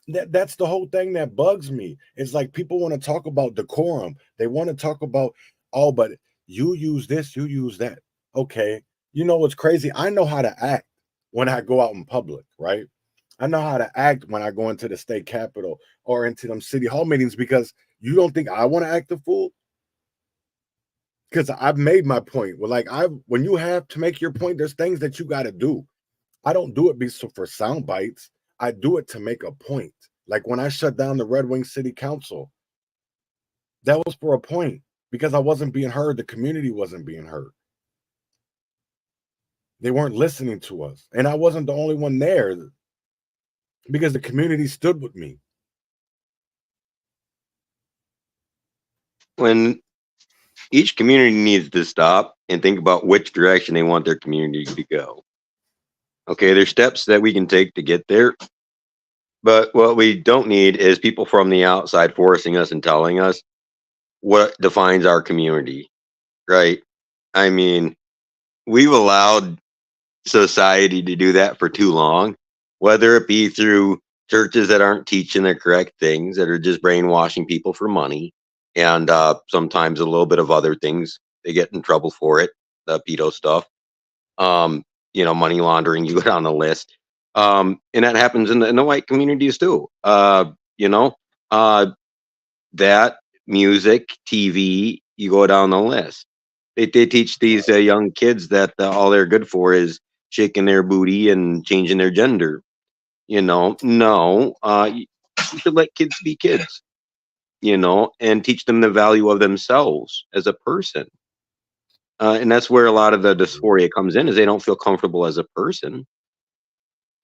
That's the whole thing that bugs me. It's like people want to talk about decorum. They want to talk about, oh, but you use this, you use that. Okay. You know what's crazy? I know how to act when I go out in public, right? I know how to act when I go into the state capitol or into them city hall meetings, because you don't think I want to act a fool? Because I've made my point. Well, like when you have to make your point, there's things that you got to do. I don't do it for sound bites. I do it to make a point. Like when I shut down the Red Wing City Council, that was for a point because I wasn't being heard. The community wasn't being heard. They weren't listening to us. And I wasn't the only one there because the community stood with me. When each community needs to stop and think about which direction they want their community to go. Okay, there's steps that we can take to get there. But what we don't need is people from the outside forcing us and telling us what defines our community, right? I mean, we've allowed society to do that for too long, whether it be through churches that aren't teaching the correct things, that are just brainwashing people for money, and sometimes a little bit of other things. They get in trouble for it, the pedo stuff, money laundering, you go down the list. And that happens in the white communities too. That music, TV, you go down the list. They teach these young kids that all they're good for is shaking their booty and changing their gender. No, you should let kids be kids. and teach them the value of themselves as a person. And that's where a lot of the dysphoria comes in, is they don't feel comfortable as a person.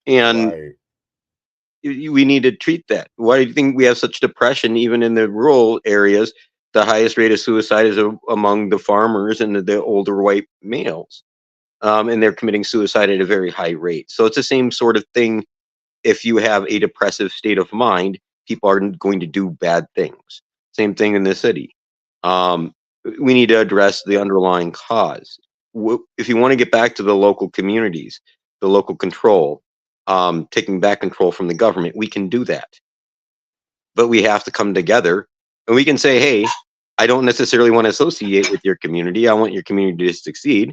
And Right. we need to treat that. Why do you think we have such depression even in the rural areas? The highest rate of suicide is among the farmers and the older white males. And they're committing suicide at a very high rate. So it's the same sort of thing. If you have a depressive state of mind, people are going to do bad things. Same thing in the city. We need to address the underlying cause. If you want to get back to the local communities, the local control, taking back control from the government, we can do that. But we have to come together, and we can say, hey, I don't necessarily want to associate with your community. I want your community to succeed.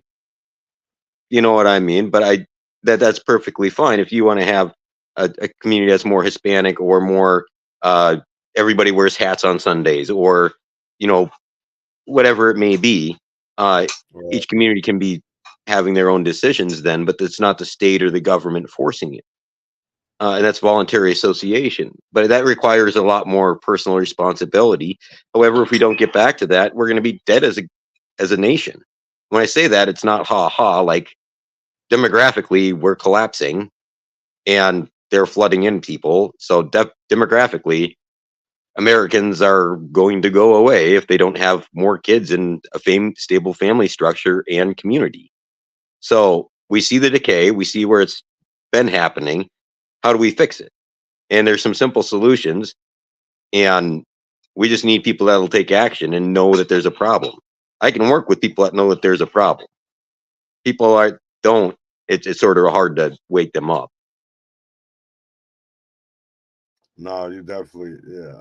You know what I mean? But that's perfectly fine. If you want to have a community that's more Hispanic or more everybody wears hats on Sundays, or whatever it may be, each community can be having their own decisions then, but it's not the state or the government forcing it. And that's voluntary association, but that requires a lot more personal responsibility. However, if we don't get back to that, we're going to be dead as a nation. When I say that, it's not like demographically we're collapsing and they're flooding in people. So demographically, Americans are going to go away if they don't have more kids in a stable family structure and community. So we see the decay, we see where it's been happening. How do we fix it? And there's some simple solutions, and we just need people that'll take action and know that there's a problem. I can work with people that know that there's a problem. People don't. It's sort of hard to wake them up. No, you definitely, yeah.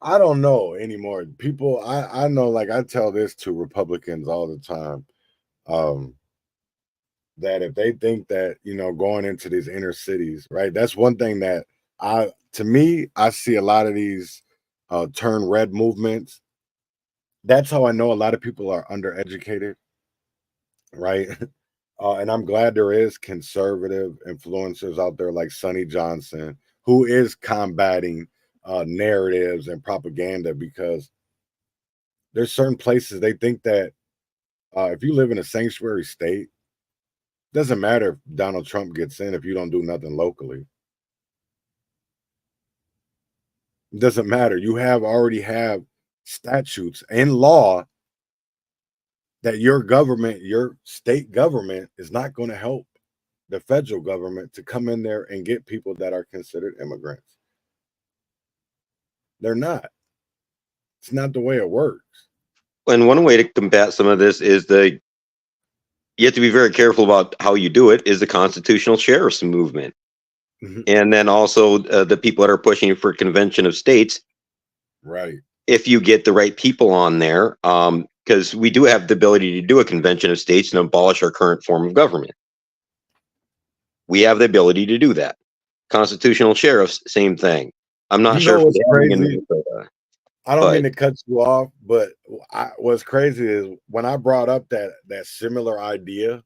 I don't know anymore. People, I know, like I tell this to Republicans all the time, that if they think that, going into these inner cities, right? That's one thing that I see a lot of these turn red movements. That's how I know a lot of people are undereducated, right? And I'm glad there is conservative influencers out there like Sonny Johnson, who is combating narratives and propaganda, because there's certain places they think that if you live in a sanctuary state, doesn't matter if Donald Trump gets in if you don't do nothing locally. It doesn't matter. You already have statutes and law that your government, your state government, is not going to help the federal government to come in there and get people that are considered immigrants. They're not. It's not the way it works. And one way to combat some of this is you have to be very careful about how you do it, is the constitutional sheriffs movement. Mm-hmm. And then also the people that are pushing for convention of states. Right. If you get the right people on there, because we do have the ability to do a convention of states and abolish our current form of government. We have the ability to do that. Constitutional sheriffs, same thing. I'm not sure. What's crazy? I don't mean to cut you off, but what's crazy is when I brought up that similar idea,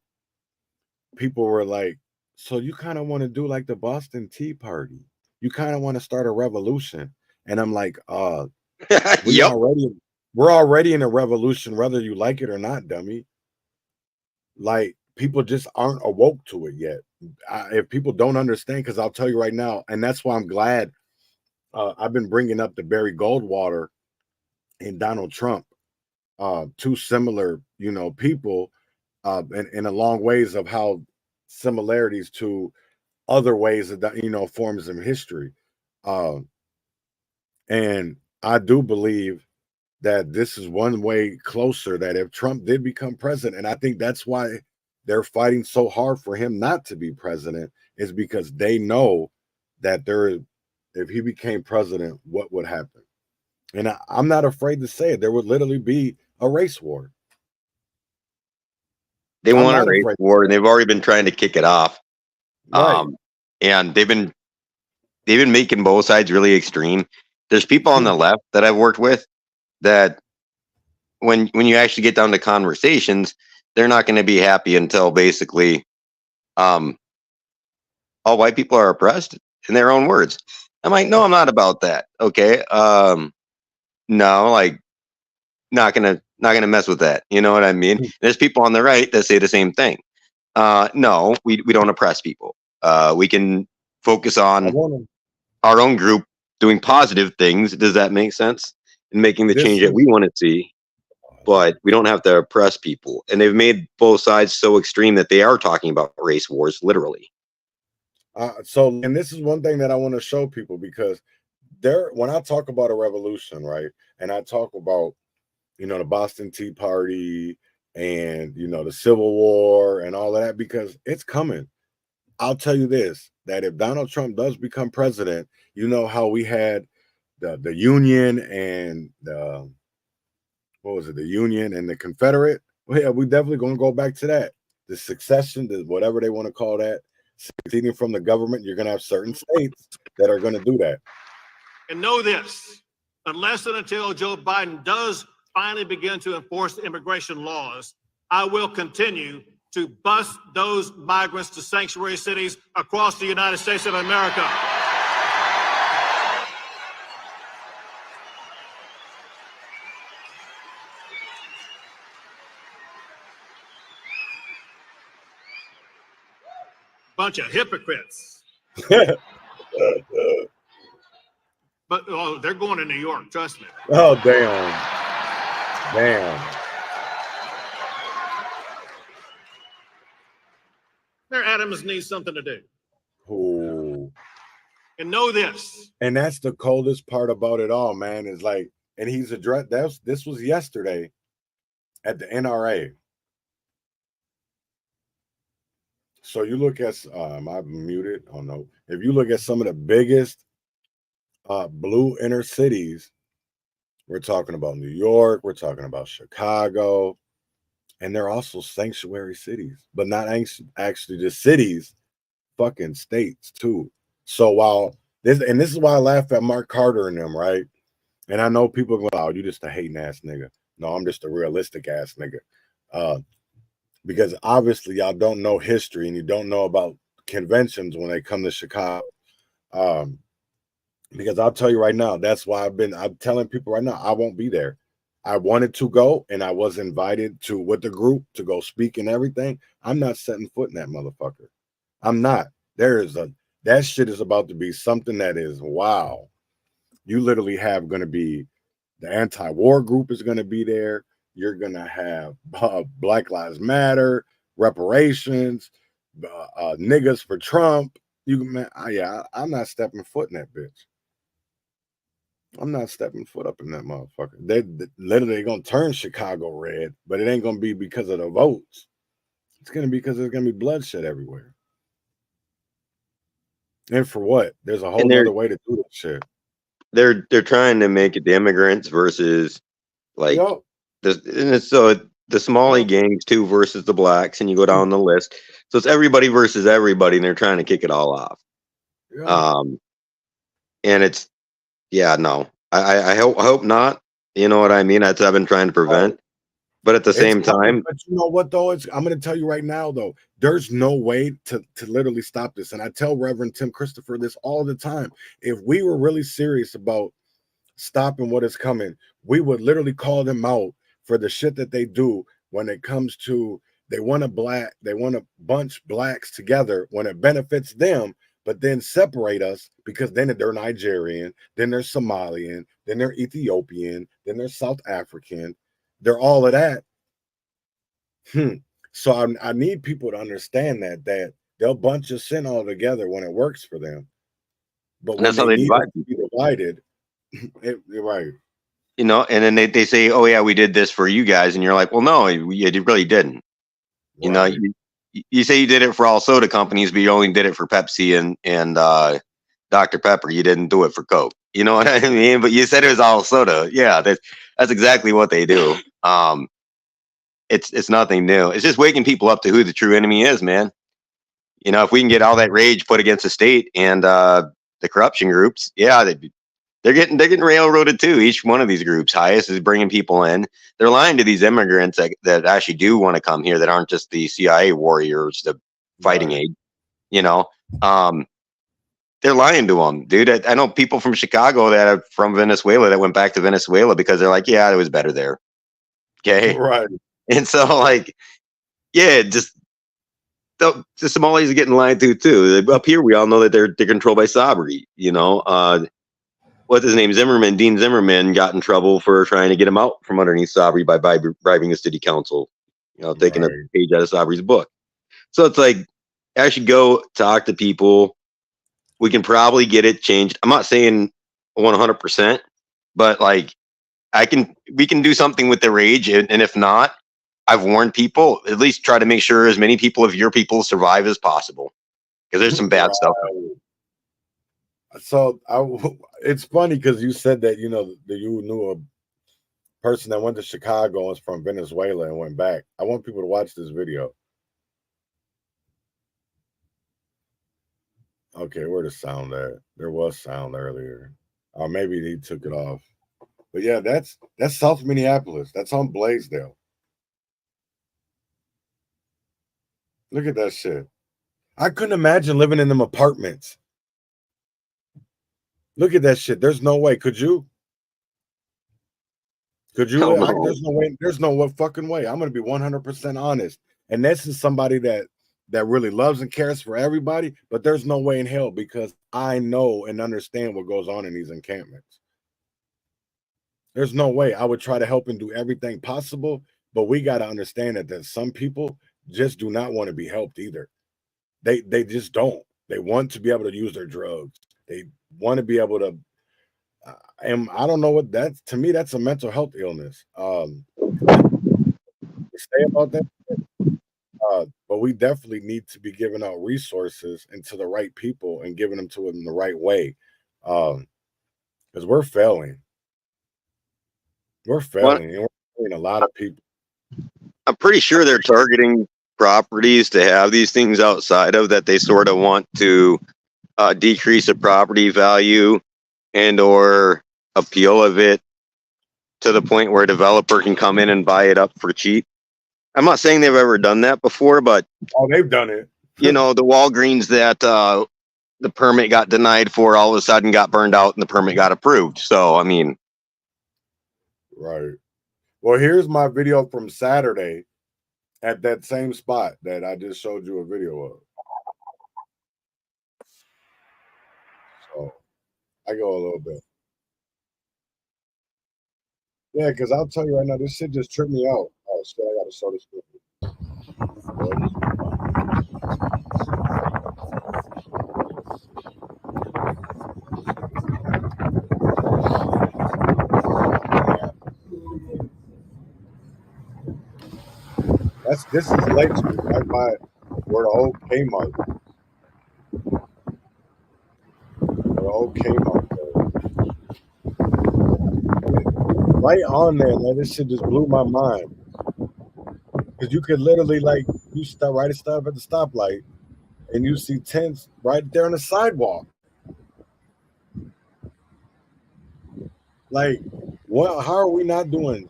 people were like, so you kind of want to do like the Boston Tea Party? You kind of want to start a revolution? And I'm like, yep. We're already in a revolution, whether you like it or not, dummy. Like, people just aren't awoke to it yet. If people don't understand, because I'll tell you right now, and that's why I'm glad I've been bringing up the Barry Goldwater and Donald Trump, two similar, people, in a long ways of how similarities to other ways of that, forms of history. And I do believe that this is one way closer, that if Trump did become president, and I think that's why they're fighting so hard for him not to be president, is because they know that if he became president, what would happen? And I'm not afraid to say it. There would literally be a race war. They want a race war, and they've already been trying to kick it off. Right. And they've been making both sides really extreme. There's people on the left that I've worked with that when you actually get down to conversations, they're not going to be happy until basically all white people are oppressed, in their own words. I'm like, no, I'm not about that. Okay. no, like not gonna mess with that. You know what I mean? There's people on the right that say the same thing. No, we don't oppress people. We can focus on our own group doing positive things. Does that make sense? And making the change that we want to see. But we don't have to oppress people. And they've made both sides so extreme that they are talking about race wars, literally. And this is one thing that I want to show people, because when I talk about a revolution, right, and I talk about, you know, the Boston Tea Party and, you know, the Civil War and all of that, because it's coming. I'll tell you this, that if Donald Trump does become president, you know how we had the Union and the Union and the Confederate? Well, yeah, we definitely going to go back to that. The succession, whatever they want to call that, seceding from the government. You're going to have certain states that are going to do that. And know this, unless and until Joe Biden does finally begin to enforce the immigration laws, I will continue to bus those migrants to sanctuary cities across the United States of America. Bunch of hypocrites. But they're going to New York, trust me. Oh, damn. Their Adams need something to do. Ooh. And know this. And that's the coldest part about it all, man, is like, and he's addressed, this was yesterday at the NRA. So you look at, I'm muted. Oh no. If you look at some of the biggest blue inner cities, we're talking about New York, we're talking about Chicago, and they're also sanctuary cities, but not actually just cities, fucking states too. So while this is why I laugh at Mark Carter and them, right? And I know people go, "Oh, you just a hating ass nigga." No, I'm just a realistic ass nigga. Because obviously y'all don't know history and you don't know about conventions when they come to Chicago. Because I'll tell you right now, that's why I'm telling people right now, I won't be there. I wanted to go and I was invited to with the group to go speak and everything. I'm not setting foot in that motherfucker. I'm not. That shit is about to be something that is wow. You literally have going to be the anti-war group is going to be there. You're going to have Black Lives Matter, reparations, niggas for Trump. I'm not stepping foot in that bitch. I'm not stepping foot up in that motherfucker. They literally going to turn Chicago red, but it ain't going to be because of the votes. It's going to be because there's going to be bloodshed everywhere. And for what? There's a whole other way to do that shit. They're trying to make it the immigrants versus like so the Somali gangs too versus the blacks, and you go down the list. So it's everybody versus everybody, and they're trying to kick it all off. And it's I hope not. You know what I mean? That's what I've been trying to prevent. But at the same time, but you know what though? I'm going to tell you right now though, there's no way to literally stop this. And I tell Reverend Tim Christopher this all the time. If we were really serious about stopping what is coming, we would literally call them out for the shit that they do when it comes to they want to bunch blacks together when it benefits them, but then separate us because then they're Nigerian, then they're Somalian, then they're Ethiopian, then they're South African. They're all of that. So I need people to understand that they'll bunch us in all together when it works for them. But when they need to be divided, right. You know, and then they say, "Oh yeah, we did this for you guys," and you're like, "Well, no, you really didn't." Right. You know, you say you did it for all soda companies, but you only did it for Pepsi and Dr. Pepper. You didn't do it for Coke. You know what I mean? But you said it was all soda. Yeah, that's exactly what they do. It's nothing new. It's just waking people up to who the true enemy is, man. You know, if we can get all that rage put against the state and the corruption groups, they're getting railroaded too. Each one of these groups, Highest is bringing people in. They're lying to these immigrants that actually do want to come here, that aren't just the CIA warriors, the fighting aid. You know, they're lying to them, dude. I know people from Chicago that are from Venezuela that went back to Venezuela because they're like, yeah, it was better there. Okay. Right. And so like, yeah, just the Somalis are getting lied to too. Up here, we all know that they're controlled by Sabri, you know. What's his name? Zimmerman, Dean Zimmerman got in trouble for trying to get him out from underneath Sabri by bribing the city council, you know, taking a page out of Sabri's book. So it's like, I should go talk to people. We can probably get it changed. I'm not saying 100%, but like we can do something with the rage. And if not, I've warned people, at least try to make sure as many people of your people survive as possible. Because there's some bad stuff. So it's funny because you said that, you know, that you knew a person that went to Chicago and was from Venezuela and went back. I want people to watch this video. Okay, where the sound at? There was sound earlier. Or maybe he took it off. But yeah, that's South Minneapolis. That's on Blaisdell. Look at that shit. I couldn't imagine living in them apartments. Look at that shit. There's no way. Could you? Could you? No. There's no way. There's no fucking way. I'm gonna be 100% honest. And this is somebody that really loves and cares for everybody, but there's no way in hell because I know and understand what goes on in these encampments. There's no way. I would try to help and do everything possible, but we got to understand that some people just do not want to be helped either. They just don't. They want to be able to use their drugs. They want to be able to, and I don't know what that's, to me, that's a mental health illness. Say about that. But we definitely need to be giving out resources and to the right people and giving them to them the right way. Because we're failing. We're failing. And we're failing a lot of people. I'm pretty sure they're targeting properties to have these things outside of that they sort of want to decrease the property value and or appeal of it to the point where a developer can come in and buy it up for cheap. I'm not saying they've ever done that before, but they've done it. You know, the Walgreens that the permit got denied for all of a sudden got burned out and the permit got approved. So, I mean, right. Well, here's my video from Saturday at that same spot that I just showed you a video of. So I go a little bit. Yeah, because I'll tell you right now, this shit just tripped me out. Oh shit, I gotta show this video. This is Lake Street, right by where the old Kmart. The old Kmart. Right on there, man. This shit just blew my mind. Because you could literally, like, you stop right at the stoplight, and you see tents right there on the sidewalk. Like, what? How are we not doing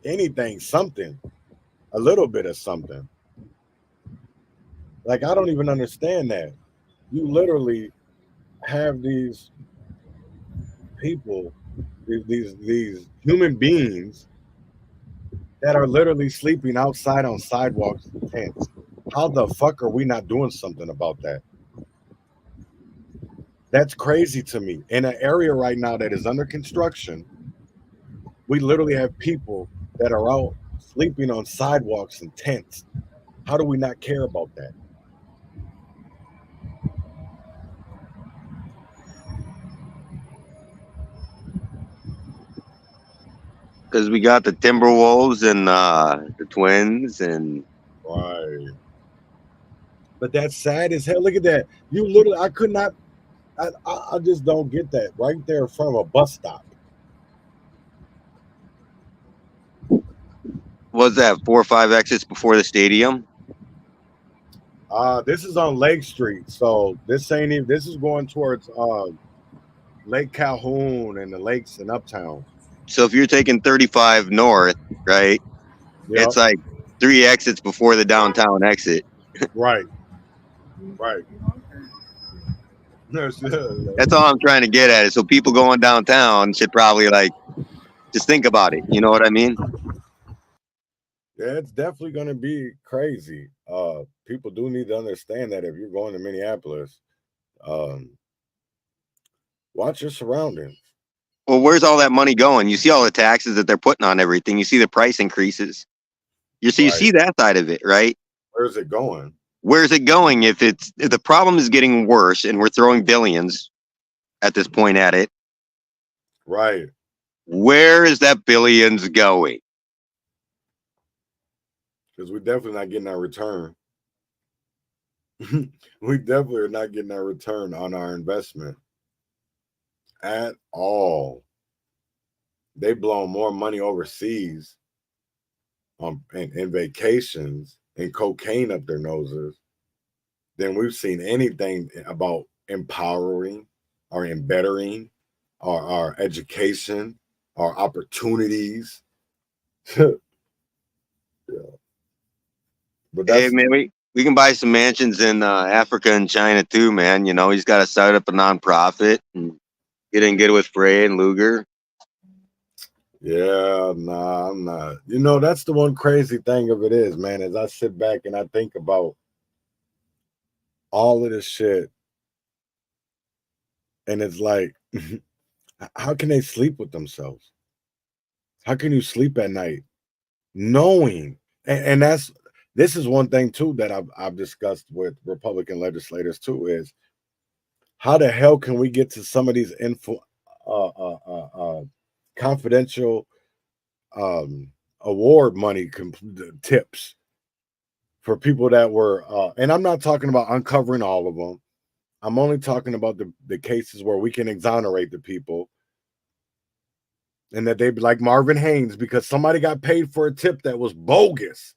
anything? Something, a little bit of something. Like, I don't even understand that. You literally have these people, these human beings that are literally sleeping outside on sidewalks and tents. How the fuck are we not doing something about that? That's crazy to me. In an area right now that is under construction, we literally have people that are out sleeping on sidewalks and tents. How do we not care about that? because we got the Timberwolves and the Twins and right. But that's sad as hell. Look at that. You literally, I could not. I just don't get that. Right there in front of a bus stop. Was that 4 or 5 exits before the stadium? This is on Lake Street, so this ain't even. This is going towards Lake Calhoun and the lakes in Uptown. So if you're taking 35 north, right? Yep. It's like 3 exits before the downtown exit. Right. Right. That's all I'm trying to get at. Is so people going downtown should probably like just think about it. You know what I mean? Yeah, it's definitely going to be crazy. People do need to understand that if you're going to Minneapolis, watch your surroundings. Well, where's all that money going? You see all the taxes that they're putting on everything. You see the price increases. You see that side of it, right? Where's it going? Where's it going? If the problem is getting worse and we're throwing billions at this point at it, right? Where is that billions going? Because we're definitely not getting our return. We definitely are not getting our return on our investment at all. They blow more money overseas in vacations and cocaine up their noses than we've seen anything about empowering or bettering our education, our opportunities. Yeah. But hey, man, we can buy some mansions in Africa and China too, man. You know, he's got to start up a nonprofit and get in good with Frey and Luger. Yeah, nah, I'm not. You know, that's the one crazy thing of it is, man, as I sit back and I think about all of this shit, and it's like, how can they sleep with themselves? How can you sleep at night knowing? And this is one thing too that I've discussed with Republican legislators too, is how the hell can we get to some of these confidential award money tips for people that were and I'm not talking about uncovering all of them. I'm only talking about the cases where we can exonerate the people, and that they'd be like Marvin Haynes because somebody got paid for a tip that was bogus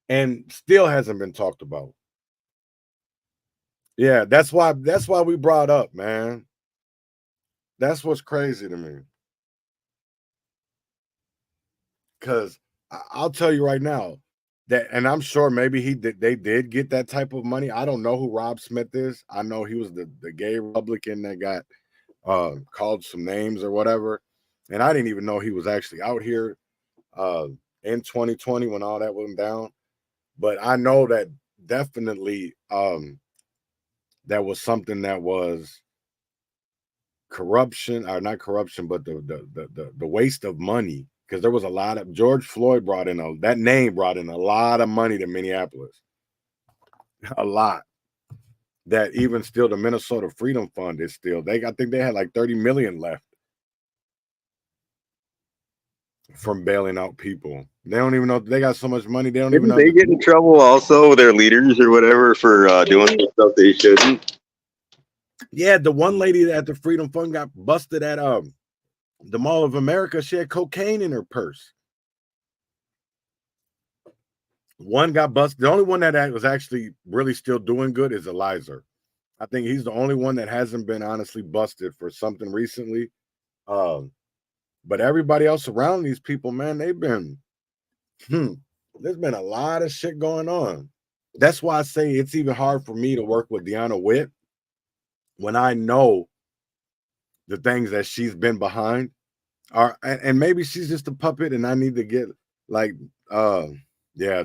and still hasn't been talked about. Yeah, that's why we brought up, man. That's what's crazy to me. Because I'll tell you right now that, and I'm sure maybe they did get that type of money. I don't know who Rob Smith is. I know he was the gay Republican that got called some names or whatever. And I didn't even know he was actually out here in 2020 when all that went down. But I know that definitely that was something that was corruption, or not corruption, but the waste of money. Because there was a lot of George Floyd that name brought in a lot of money to Minneapolis. A lot. That even still the Minnesota Freedom Fund is still, I think they had like 30 million left from bailing out people. They don't even know they got so much money. They don't even know. They get in trouble also, their leaders or whatever, for doing stuff they shouldn't. Yeah, the one lady at the Freedom Fund got busted at the Mall of America. She had cocaine in her purse. One got busted. The only one that was actually really still doing good is Eliza. I think he's the only one that hasn't been honestly busted for something recently. But everybody else around these people, man, they've been, there's been a lot of shit going on. That's why I say it's even hard for me to work with Deanna Witt when I know the things that she's been behind are, and maybe she's just a puppet and I need to get like, yeah,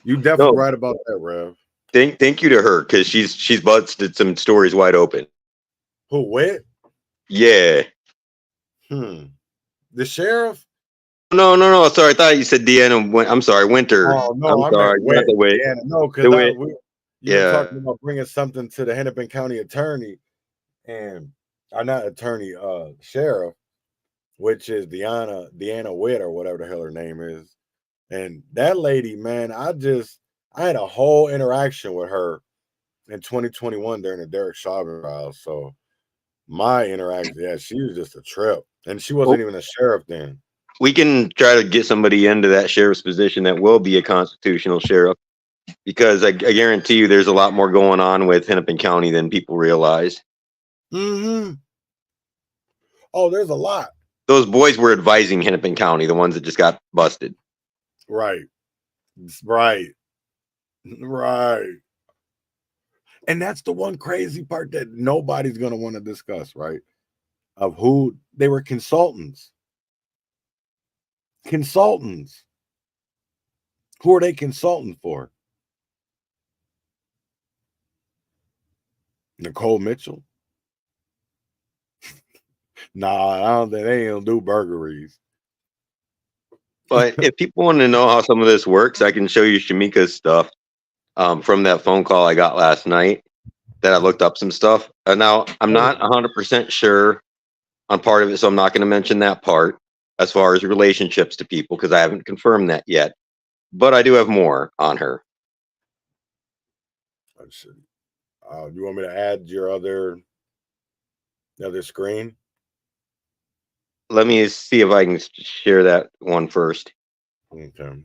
you definitely right about that, Rev. Thank you to her, because she's busted some stories wide open. Who, Witt? Yeah. The sheriff? No. Sorry, I thought you said Deanna. I'm sorry, Winter. Oh no, I'm sorry. Not the Witt. Deanna, no, because you were talking about bringing something to the Hennepin County attorney, and not attorney, sheriff, which is Deanna Witt or whatever the hell her name is. And that lady, man, I had a whole interaction with her in 2021 during the Derek Chauvin trial. So my interaction, yeah, she was just a trip. And she wasn't even a sheriff then. We can try to get somebody into that sheriff's position that will be a constitutional sheriff, because I guarantee you there's a lot more going on with Hennepin County than people realize. Oh, there's a lot. Those boys were advising Hennepin County, the ones that just got busted. Right. And that's the one crazy part that nobody's going to want to discuss, right? Of who they were consultants. Consultants. Who are they consulting for? Nicole Mitchell? Nah, I don't think they don't do burglaries. But if people want to know how some of this works, I can show you Shamika's stuff from that phone call I got last night that I looked up some stuff. Now, I'm not 100% sure on part of it, so I'm not going to mention that part as far as relationships to people because I haven't confirmed that yet. But I do have more on her. You want me to add your other screen? Let me see if I can share that one first. Okay.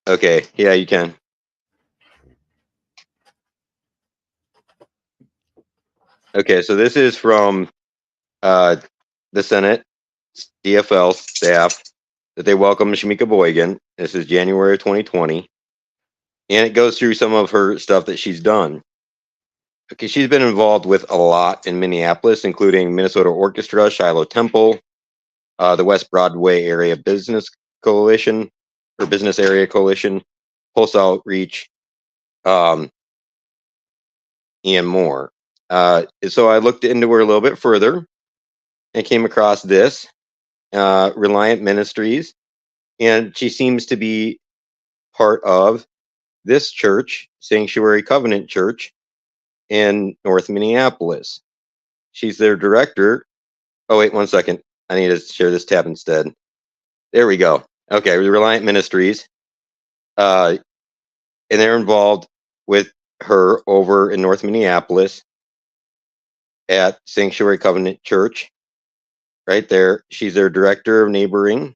Okay, yeah, you can. Okay, so this is from the Senate DFL staff that they welcome Shamika Boygan. This is January of 2020. And it goes through some of her stuff that she's done. Okay, she's been involved with a lot in Minneapolis, including Minnesota Orchestra, Shiloh Temple, the West Broadway Area Business Coalition, or Business Area Coalition, Pulse Outreach, and more. So I looked into her a little bit further and came across this, Reliant Ministries, and she seems to be part of this church, Sanctuary Covenant Church, in North Minneapolis. She's their director. Oh, wait, 1 second. I need to share this tab instead. There we go. Okay, Reliant Ministries. And they're involved with her over in North Minneapolis at Sanctuary Covenant Church. Right there. She's their director of neighboring.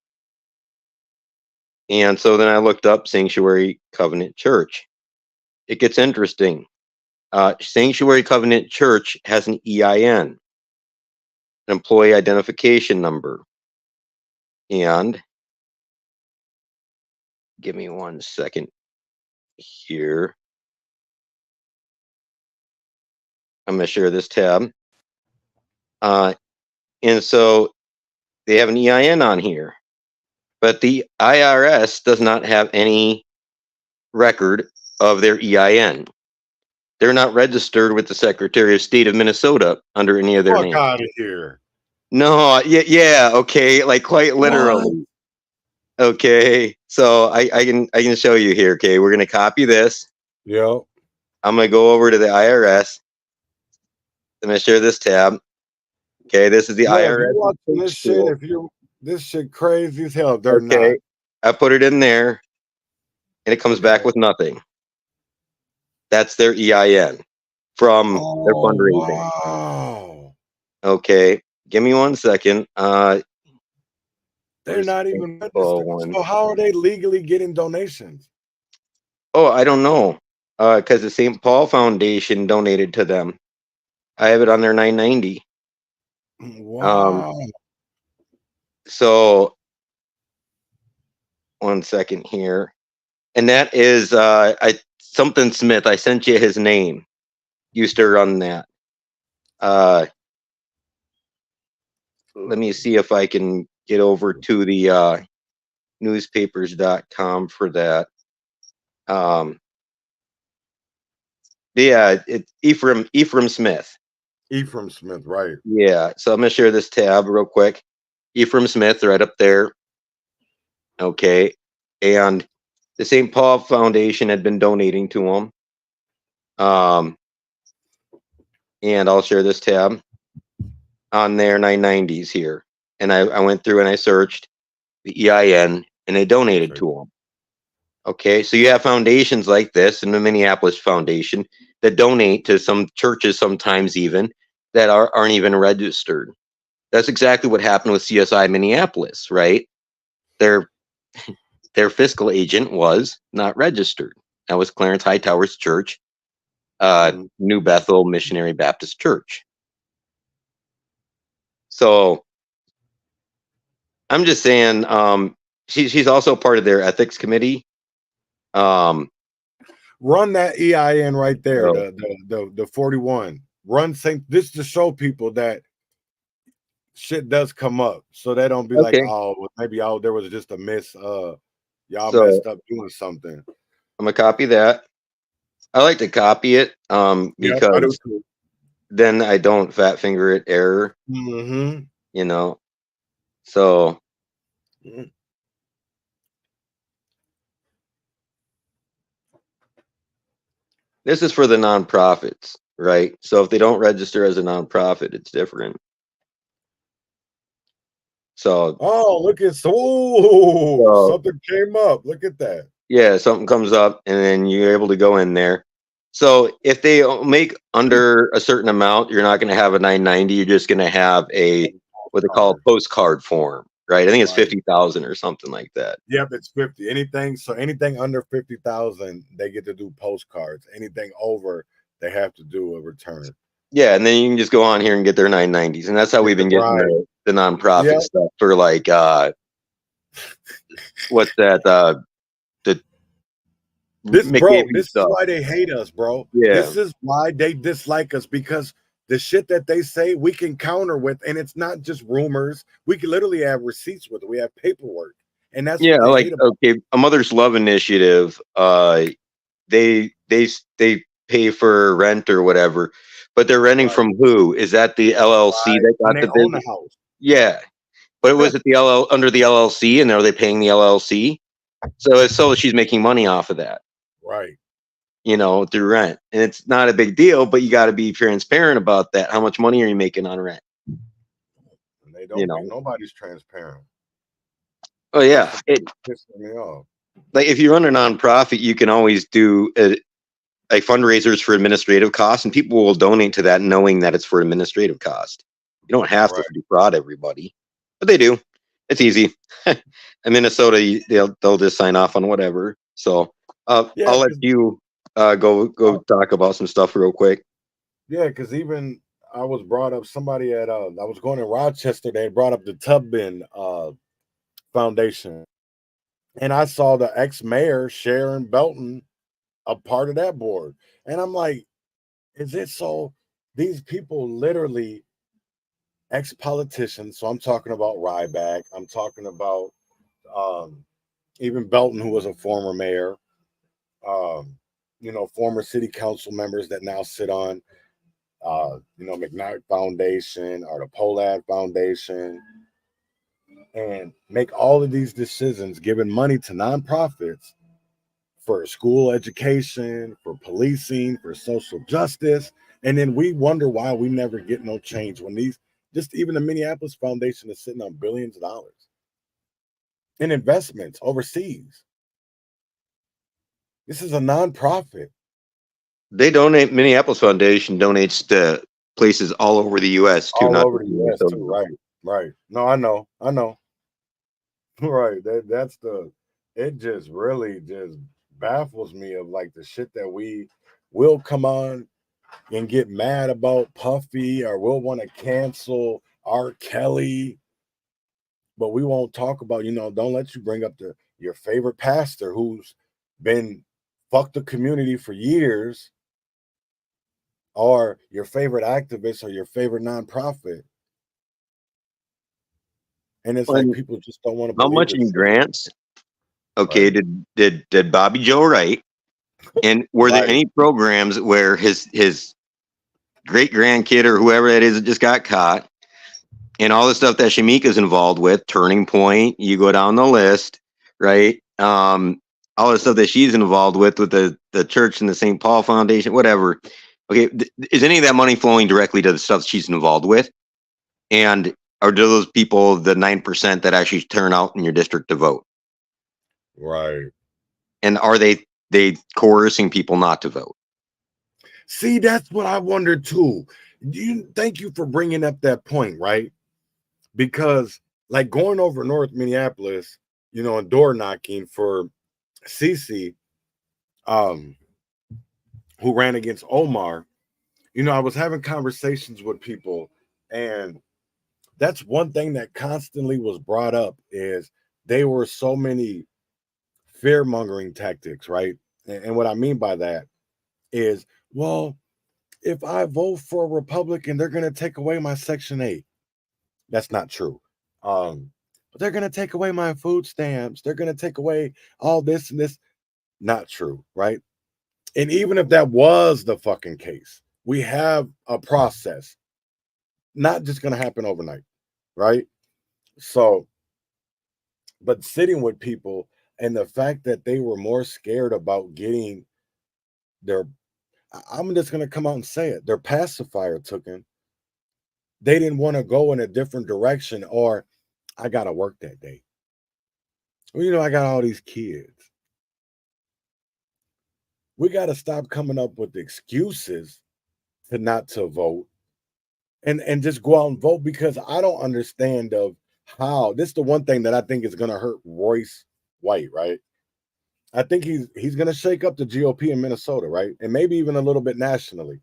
And so then I looked up Sanctuary Covenant Church. It gets interesting. Sanctuary Covenant Church has an EIN, an employee identification number. And give me 1 second here. I'm going to share this tab. And so they have an EIN on here, but the IRS does not have any record of their EIN. They're not registered with the Secretary of State of Minnesota under any of their names. Fuck out of here. No, yeah, okay, like quite literally. What? Okay, so I can show you here. Okay, we're gonna copy this. Yep. I'm gonna go over to the IRS. I'm gonna share this tab. Okay, this is the IRS. This shit, this shit crazy as hell. They're not. I put it in there, and it comes back with nothing. That's their EIN from their fundraising. Wow. Okay, give me 1 second. They're not even registered. So how are they legally getting donations? Oh, I don't know. Because the St. Paul Foundation donated to them. I have it on their 990. Wow. So 1 second here. And that is something Smith. I sent you his name. Used to run that. Let me see if I can get over to the newspapers.com for that. Yeah, it's Ephraim Smith. Ephraim Smith, right. Yeah, so I'm going to share this tab real quick. Ephraim Smith right up there. Okay, and the St. Paul Foundation had been donating to him. And I'll share this tab on their 990s here. And I went through and I searched the EIN and they donated to him. Okay, so you have foundations like this and the Minneapolis Foundation that donate to some churches sometimes even that aren't even registered. That's exactly what happened with CSI Minneapolis, right? Their fiscal agent was not registered. That was Clarence Hightower's church, New Bethel Missionary Baptist Church. So I'm just saying, she's also part of their ethics committee. Run that EIN right there, So, the 41. Run this to show people that shit does come up, so they don't be like, okay. oh, well, maybe there was just a miss. Y'all So messed up doing something. I'm gonna copy that. I like to copy it Yeah, I do because too. then I don't fat finger it error, Mm-hmm. you know. So this is for the nonprofits, right? So if they don't register as a nonprofit, it's different. So Look at something came up. Look at that. Yeah, something comes up and then you're able to go in there. So if they make under a certain amount, you're not going to have a 990. You're just going to have a what they call a postcard form, right? I think it's 50,000 or something like that. Yep, it's 50. Anything under 50,000, they get to do postcards. Anything over, they have to do a return. Yeah, and then you can just go on here and get their 990s, and that's how we've been getting the nonprofit stuff for like what's that This is stuff. why they hate us, bro. Yeah. This is why they dislike us, because the shit that they say we can counter with, and it's not just rumors. We can literally have receipts with it. We have paperwork, and that's what they hate about. Okay, a Mother's Love Initiative. They pay for rent or whatever, but they're renting from who? Is that the LLC that got the business? House? Yeah, but was it under the LLC, and are they paying the LLC? So she's making money off of that. Right. You know, through rent. And it's not a big deal, but you got to be transparent about that. How much money are you making on rent? And they don't, nobody's transparent. Oh yeah. It pisses me off. Like if you run a nonprofit, you can always do like fundraisers for administrative costs, and people will donate to that knowing that it's for administrative cost. You don't have to defraud everybody, but they do. It's easy. In Minnesota, they'll just sign off on whatever. So I'll let you go talk about some stuff real quick. Yeah, because even I was brought up, somebody I was going to Rochester, they brought up the Tubman Foundation, and I saw the ex-mayor Sharon Belton a part of that board, and I'm like, is it so? These people literally ex-politicians. So I'm talking about Ryback. I'm talking about even Belton, who was a former mayor. Former city council members that now sit on, McKnight Foundation or the Polad Foundation, and make all of these decisions, giving money to nonprofits for school education, for policing, for social justice. And then we wonder why we never get no change when even the Minneapolis Foundation is sitting on billions of dollars in investments overseas. This is a nonprofit. They donate. Minneapolis Foundation donates to places all over the U.S. too. All over the U.S. too. Right. No, I know. Right. It just really just baffles me of like the shit that we will come on and get mad about Puffy, or we'll want to cancel R. Kelly, but we won't talk about, don't let you bring up your favorite pastor who's been fucked the community for years, or your favorite activist, or your favorite nonprofit. And it's like people just don't want to. How much in grants? Okay, did Bobby Joe write? And were there any programs where his great grandkid or whoever that is that just got caught, and all the stuff that Shamika's involved with, Turning Point, you go down the list, right? All the stuff that she's involved with the church and the St. Paul Foundation, whatever. Okay, is any of that money flowing directly to the stuff she's involved with? And are those people the 9% that actually turn out in your district to vote? Right. And are they coercing people not to vote? See, that's what I wonder too. Thank you for bringing up that point, right? Because like going over North Minneapolis, and door knocking for Cece, who ran against Omar, I was having conversations with people, and that's one thing that constantly was brought up, is they were so many fear-mongering tactics, right? And what I mean by that is, well, if I vote for a Republican, they're going to take away my Section 8. That's not true. But they're going to take away my food stamps. They're going to take away all this and this. Not true, right? And even if that was the fucking case, we have a process. Not just going to happen overnight, right? So, but sitting with people, and the fact that they were more scared about getting their, I'm just going to come out and say it, their pacifier taken. They didn't want to go in a different direction, or I got to work that day. Well, you know, I got all these kids. We got to stop coming up with excuses to not to vote, and just go out and vote, because I don't understand of how. This is the one thing that I think is going to hurt Royce White, right? I think he's going to shake up the GOP in Minnesota, right? And maybe even a little bit nationally.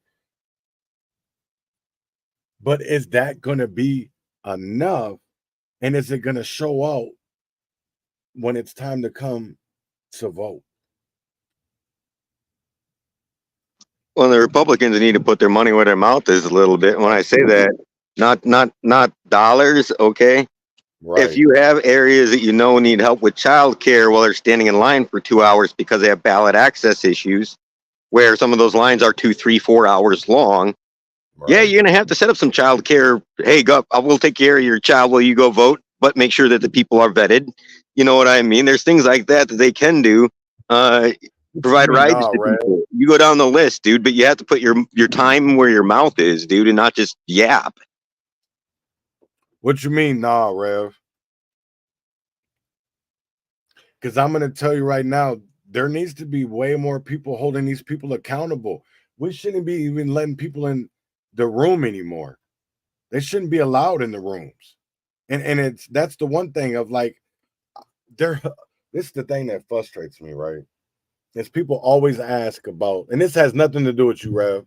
But is that going to be enough? And is it going to show out when it's time to come to vote? Well, the Republicans need to put their money where their mouth is a little bit. When I say that, not dollars, okay? Right. If you have areas that you know need help with childcare while they're standing in line for 2 hours because they have ballot access issues, where some of those lines are 2, 3, 4 hours long, Right. yeah, you're gonna have to set up some childcare. Hey, I will take care of your child while you go vote, but make sure that the people are vetted. You know what I mean? There's things like that they can do. Provide rides to people. You go down the list, dude, but you have to put your time where your mouth is, dude, and not just yap. What you mean, nah, Rev? Because I'm going to tell you right now, there needs to be way more people holding these people accountable. We shouldn't be even letting people in the room anymore. They shouldn't be allowed in the rooms. And that's the one thing of like, this is the thing that frustrates me, right? Is people always ask about, and this has nothing to do with you, Rev.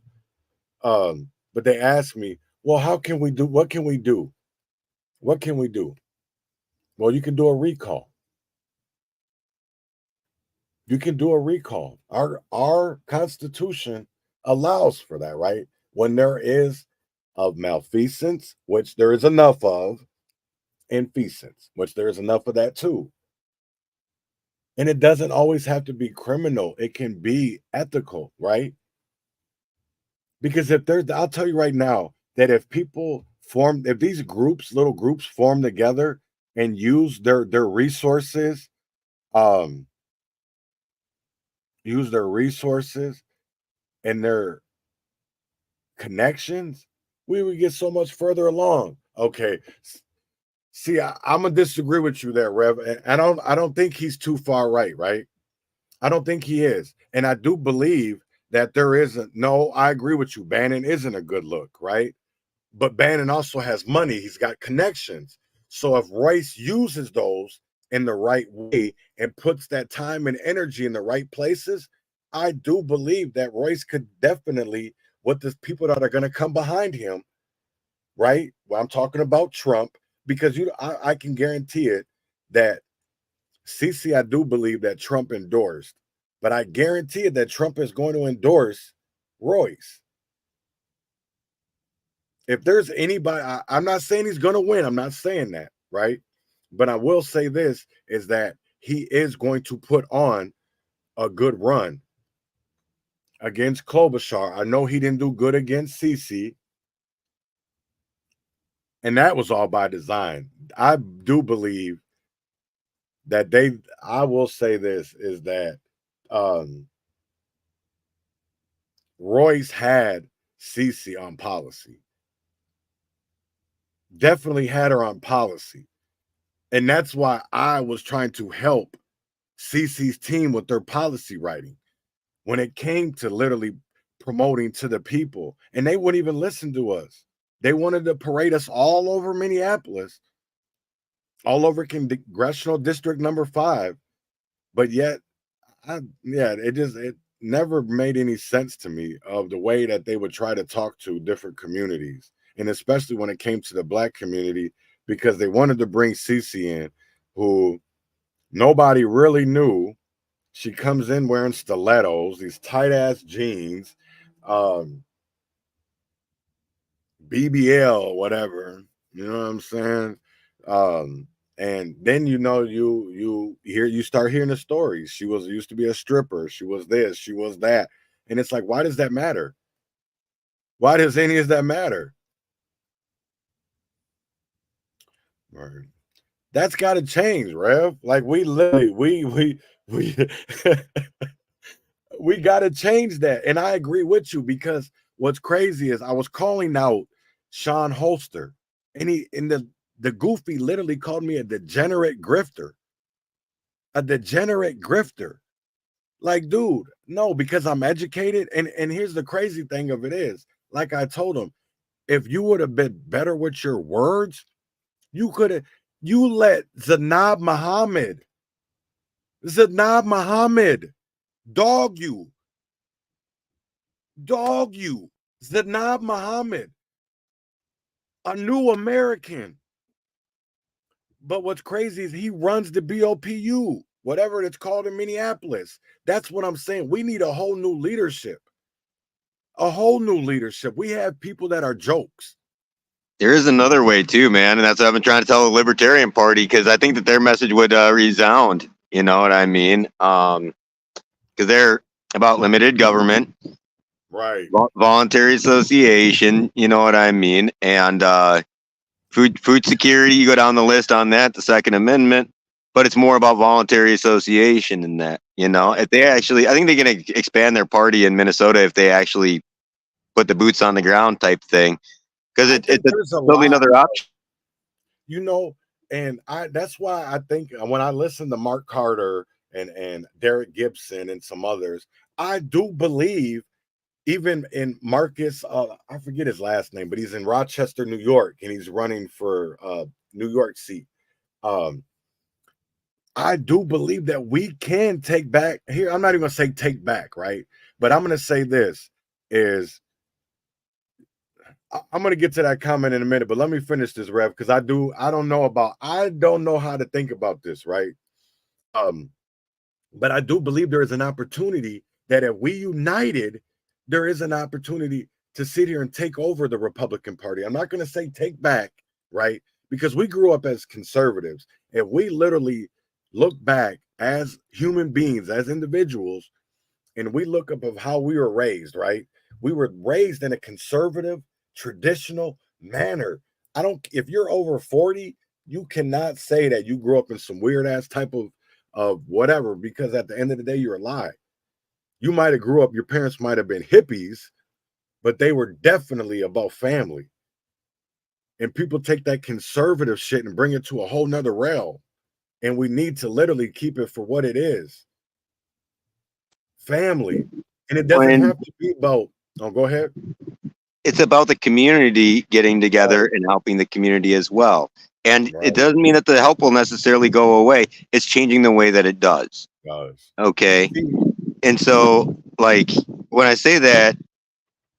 But they ask me, well, how can we do? What can we do? What can we do? Well, you can do a recall. You can do a recall. Our Constitution allows for that, right? When there is of malfeasance, which there is enough of, and feasance, which there is enough of that too. And it doesn't always have to be criminal. It can be ethical, right? Because I'll tell you right now that if people if these groups, little groups form together and use their resources, and their connections, we would get so much further along. Okay. See, I'm gonna disagree with you there, Rev. And I don't think he's too far right? I don't think he is. And I do believe that there isn't. No, I agree with you. Bannon isn't a good look, right? But Bannon also has money. He's got connections. So if Royce uses those in the right way and puts that time and energy in the right places, I do believe that Royce could definitely, with the people that are going to come behind him, right? Well, I'm talking about Trump, because I can guarantee it that CC, I do believe that Trump endorsed, but I guarantee it that Trump is going to endorse Royce. If there's anybody, I'm not saying he's going to win. I'm not saying that, right? But I will say this, is that he is going to put on a good run against Klobuchar. I know he didn't do good against CC, and that was all by design. I do believe that I will say this, is that Royce had CC on policy. Definitely had her on policy. And that's why I was trying to help CC's team with their policy writing when it came to literally promoting to the people. And they wouldn't even listen to us. They wanted to parade us all over Minneapolis, all over Congressional District number 5. But yet, it never made any sense to me of the way that they would try to talk to different communities and especially when it came to the Black community, because they wanted to bring Cece in, who nobody really knew. She comes in wearing stilettos, these tight ass jeans, BBL, whatever. You know what I'm saying? And then you start hearing the stories. She used to be a stripper. She was this. She was that. And it's like, why does that matter? Why does any of that matter? Right. That's got to change, Rev. Like we literally we we got to change that. And I agree with you, because what's crazy is I was calling out Sean Holster, and the goofy literally called me a degenerate grifter. A degenerate grifter. Like, dude, no, because I'm educated. And here's the crazy thing of it is, like I told him, if you would have been better with your words, you let Zainab Muhammad dog you. Zainab Muhammad, a new American. But what's crazy is he runs the BOPU, whatever it's called in Minneapolis. That's what I'm saying. We need a whole new leadership. A whole new leadership. We have people that are jokes. There is another way too, man, and that's what I've been trying to tell the Libertarian Party, because I think that their message would resound. You know what I mean? Because they're about limited government, right? Voluntary association. You know what I mean? And food security. You go down the list on that. The Second Amendment, but it's more about voluntary association than that. You know, if they actually, I think they're going to expand their party in Minnesota if they actually put the boots on the ground type thing. Because it's totally another option, you know, and that's why I think when I listen to Mark Carter and Derek Gibson and some others, I do believe even in Marcus, I forget his last name, but he's in Rochester, New York, and he's running for New York seat. I do believe that we can take back here. I'm not even gonna say take back, right? But I'm gonna say this is, I'm going to get to that comment in a minute, but let me finish this, Rev, because I don't know how to think about this, right? But I do believe there is an opportunity that if we united, there is an opportunity to sit here and take over the Republican Party. I'm not going to say take back, right? Because we grew up as conservatives, and we literally look back as human beings, as individuals, and we look up of how we were raised, right? We were raised in a conservative, traditional manner. If you're over 40, you cannot say that you grew up in some weird ass type of whatever, because at the end of the day, you're a lie. You might have grew up, your parents might have been hippies, but they were definitely about family. And people take that conservative shit and bring it to a whole nother realm. And we need to literally keep it for what it is. Family. And it doesn't have to be about, go ahead. It's about the community getting together and helping the community as well. And it doesn't mean that the help will necessarily go away. It's changing the way that it does. Okay. And so, like, when I say that,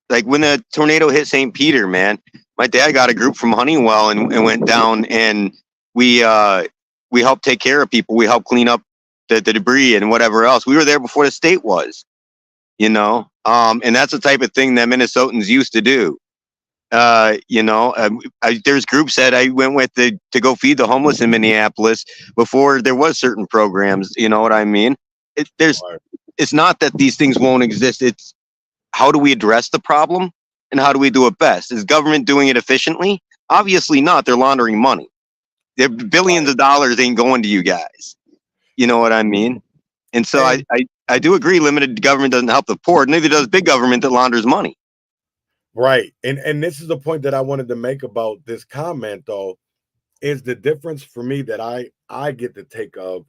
like when the tornado hit St. Peter, man, my dad got a group from Honeywell and went down, and we helped take care of people. We helped clean up the debris and whatever else. We were there before the state was. You know, and that's the type of thing that Minnesotans used to do. You know, there's groups that I went with to go feed the homeless in Minneapolis before there was certain programs. You know what I mean? It's not that these things won't exist. It's how do we address the problem and how do we do it best? Is government doing it efficiently? Obviously not. They're laundering money. Their billions of dollars ain't going to you guys. You know what I mean? And so I do agree limited government doesn't help the poor. Neither does big government that launders money. Right. And this is the point that I wanted to make about this comment, though, is the difference for me that I get to take of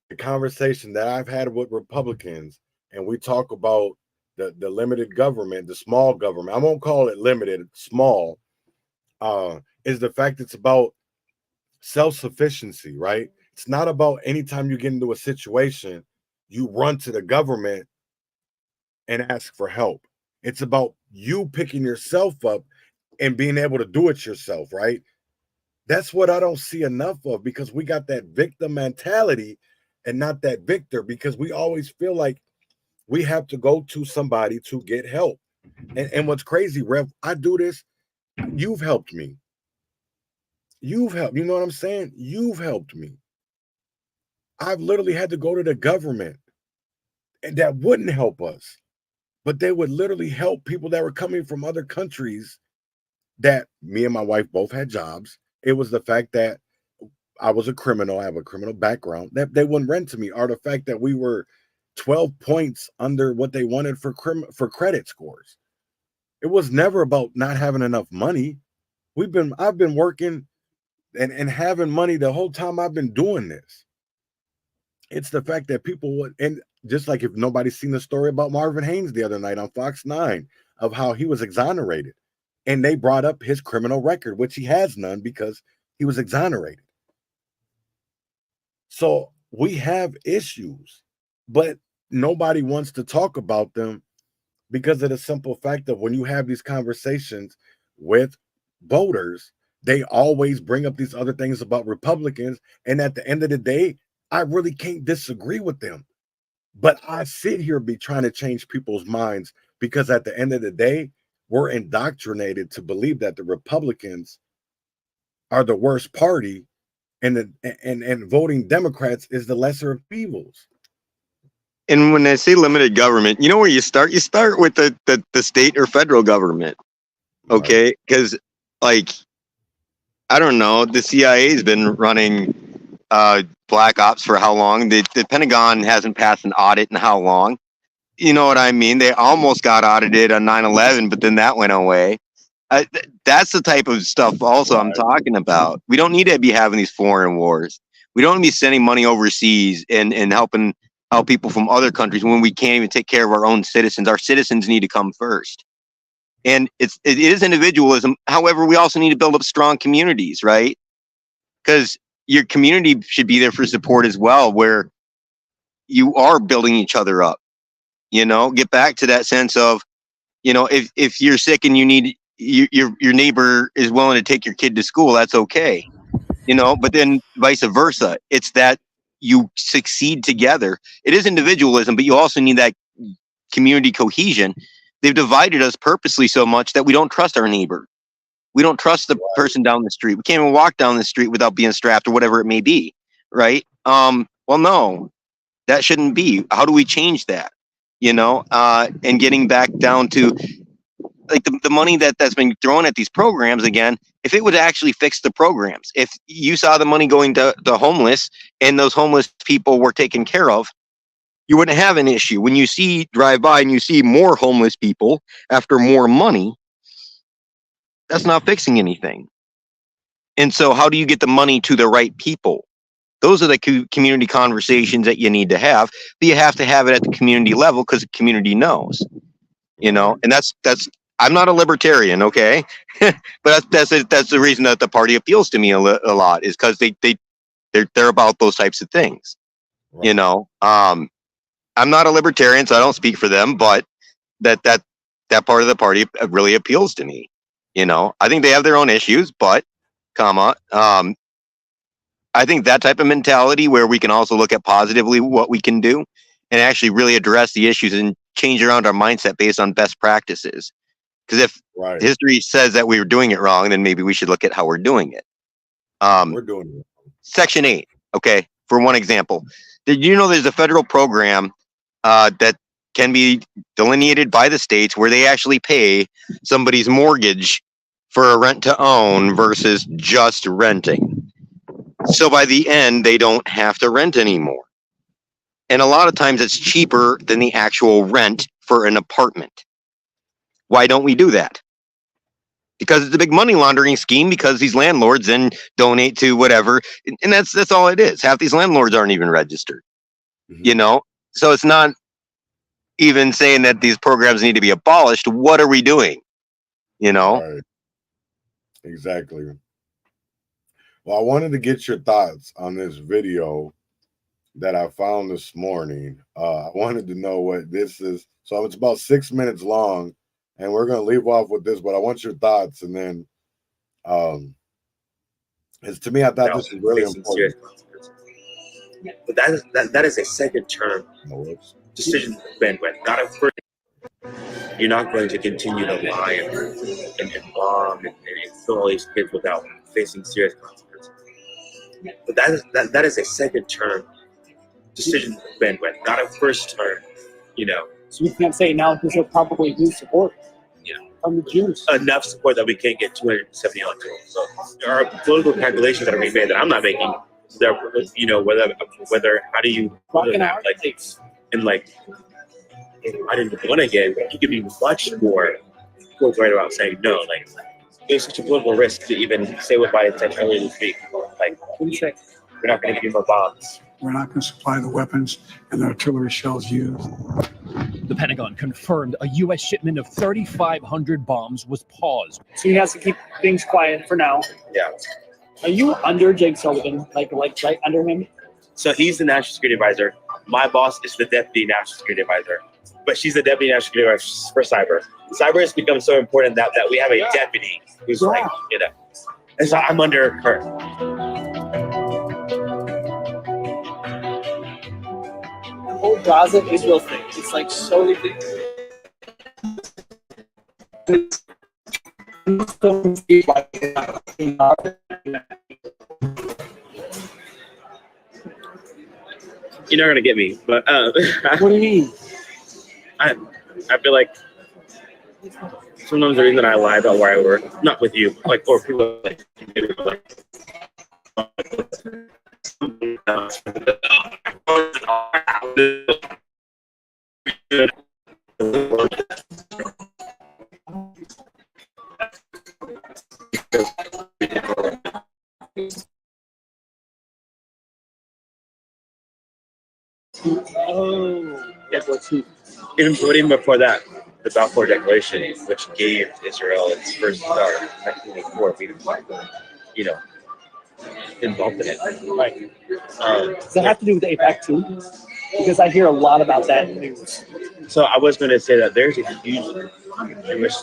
the conversation that I've had with Republicans, and we talk about the limited government, the small government. I won't call it limited, small, is the fact it's about self-sufficiency, right? It's not about anytime you get into a situation, you run to the government and ask for help. It's about you picking yourself up and being able to do it yourself, right? That's what I don't see enough of, because we got that victim mentality and not that victor, because we always feel like we have to go to somebody to get help. And what's crazy, Rev, I do this. You've helped me. You've helped. You know what I'm saying? You've helped me. I've literally had to go to the government, and that wouldn't help us, but they would literally help people that were coming from other countries that me and my wife both had jobs. It was the fact that I was a criminal. I have a criminal background, that they wouldn't rent to me, or the fact that we were 12 points under what they wanted for credit scores. It was never about not having enough money. I've been working and having money the whole time I've been doing this. It's the fact that people would, and just like if nobody's seen the story about Marvin Haynes the other night on Fox 9 of how he was exonerated, and they brought up his criminal record, which he has none because he was exonerated. So we have issues, but nobody wants to talk about them because of the simple fact that when you have these conversations with voters, they always bring up these other things about Republicans. And at the end of the day, I really can't disagree with them. But I sit here be trying to change people's minds, because at the end of the day, we're indoctrinated to believe that the Republicans are the worst party, and voting Democrats is the lesser of evils. And when I say limited government, you know where you start? You start with the state or federal government. Okay? Because, like, I don't know, the CIA has been running black ops for how long? The Pentagon hasn't passed an audit in how long? You know what I mean? They almost got audited on 9/11, but then that went away. That's the type of stuff also I'm talking about. We don't need to be having these foreign wars. We don't need to be sending money overseas and helping out people from other countries when we can't even take care of our own citizens. Our citizens need to come first. And it is individualism. However, we also need to build up strong communities, right? Because your community should be there for support as well, where you are building each other up. You know, get back to that sense of, you know, if you're sick and you need your neighbor is willing to take your kid to school, that's okay. You know, but then vice versa. It's that you succeed together. It is individualism, but you also need that community cohesion. They've divided us purposely so much that we don't trust our neighbor. We don't trust the person down the street. We can't even walk down the street without being strapped or whatever it may be. Right? Well, no, that shouldn't be. How do we change that? You know, and getting back down to like the money that's been thrown at these programs again, if it would actually fix the programs, if you saw the money going to the homeless and those homeless people were taken care of, you wouldn't have an issue. When you drive by and you see more homeless people after more money, that's not fixing anything. And so how do you get the money to the right people? Those are the community conversations that you need to have, but you have to have it at the community level because the community knows, you know, and that's, I'm not a libertarian. Okay. But that's the reason that the party appeals to me a lot, is because they're about those types of things. Right. You know, I'm not a libertarian, so I don't speak for them, but that part of the party really appeals to me. You know, I think they have their own issues, but I think that type of mentality where we can also look at positively what we can do and actually really address the issues and change around our mindset based on best practices. Because if history says that we were doing it wrong, then maybe we should look at how we're doing it. We're doing it. Section 8, okay, for one example. Did you know there's a federal program that can be delineated by the states where they actually pay somebody's mortgage for a rent to own versus just renting? So by the end, they don't have to rent anymore. And a lot of times it's cheaper than the actual rent for an apartment. Why don't we do that? Because it's a big money laundering scheme, because these landlords then donate to whatever. And that's all it is. Half these landlords aren't even registered, you know? So it's not even saying that these programs need to be abolished. What are we doing? You know? Right. Exactly. Well, I wanted to get your thoughts on this video that I found this morning. I wanted to know what this is. So it's about 6 minutes long, And we're going to leave off with this, but I want your thoughts. And then, it's to me, I thought this was really important. But that is a second term decision to defend with, not a first. You're not going to continue to lie and bomb and kill all these kids without facing serious consequences. But that is a second term decision to defend with, not a first term, So we can't say now because he'll probably lose support from the Jews. Enough support that we can't get 270 electorals. So there are political calculations that are being made that I'm not making. There, whether how do you I didn't win again. You could be much more forthright about saying no. Like, there's such a political risk to even say what Biden said earlier this week. Like, we're not going to give you more bombs. We're not going to supply the weapons and the artillery shells used. The Pentagon confirmed a U.S. shipment of 3,500 bombs was paused. So he has to keep things quiet for now. Yeah. Are you under Jake Sullivan? Like right under him? So he's the national security advisor. My boss is the deputy national security advisor, but she's the deputy national security advisor for cyber. Cyber has become so important that we have a deputy who's and so I'm under her. The whole Gaza Israel thing, it's like so ridiculous. You're not gonna get me, but what do you mean? I feel like sometimes the reason I lie about where I work, not with you, or people even before that, the Balfour Declaration, which gave Israel its first start in 1984, involved in it. Right. Does that have to do with AIPAC too? Because I hear a lot about that in the news. So I was going to say that there's a huge Jewish,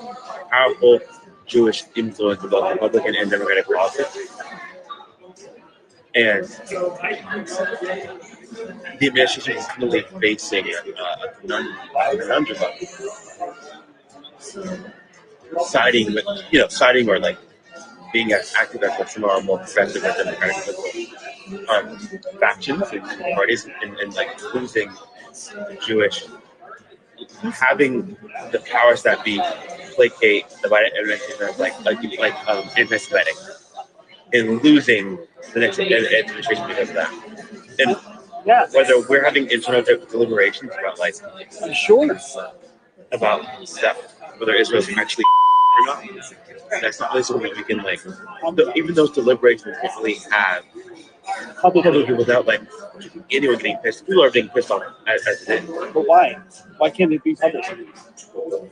powerful Jewish influence in both Republican and Democratic politics. And the administration is really facing a conundrum of siding or being as active as some of our more progressive and democratic factions and parties and losing the Jewish, having the powers that be placate the Biden administration as anti-Semitic, and losing the next administration because of that. And whether we're having internal deliberations about about that, whether Israel's actually or not, that's not really something that we can even those deliberations we really have publicly without anyone getting pissed. People are being pissed off as it is. But why? Why can't it be public?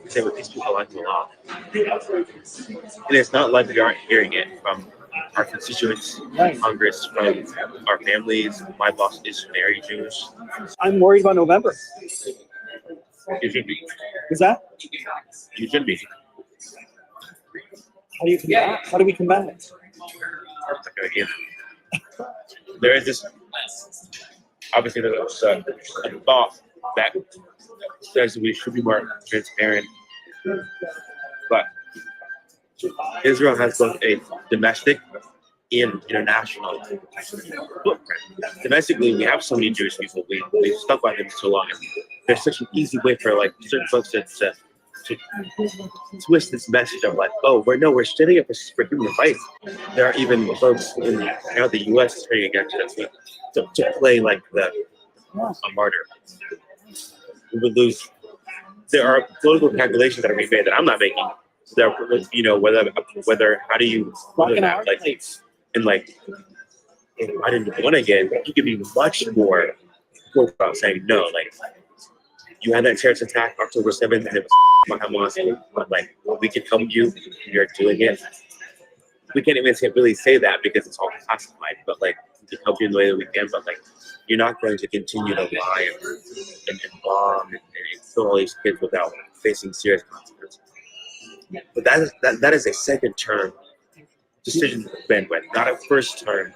Say what these people like the law. And it's not like we aren't hearing it from our constituents, Congress, from our families. My boss is very Jewish. I'm worried about November. You should be. Is that? You should be. How do you combat? How do we combat it? There is this, obviously, there's a thought that says we should be more transparent, but Israel has both a domestic and international footprint. Domestically, we have so many Jewish people. We've stuck by them so long. There's such an easy way for certain folks to twist this message of we're standing up for human rights. There are even folks in the U.S. turning against us to play a martyr. We would lose. There are political calculations that are being made that I'm not making. There, whether how do you I didn't win again. You could be much more about saying no. You had that terrorist attack October 7th, and it was Hamas, but we can help you. You're doing it. We can't even really say that because it's all classified. But we can help you in the way that we can. But you're not going to continue to lie and bomb and kill all these kids without facing serious consequences. But that is a second term decision bandwidth, not a first term,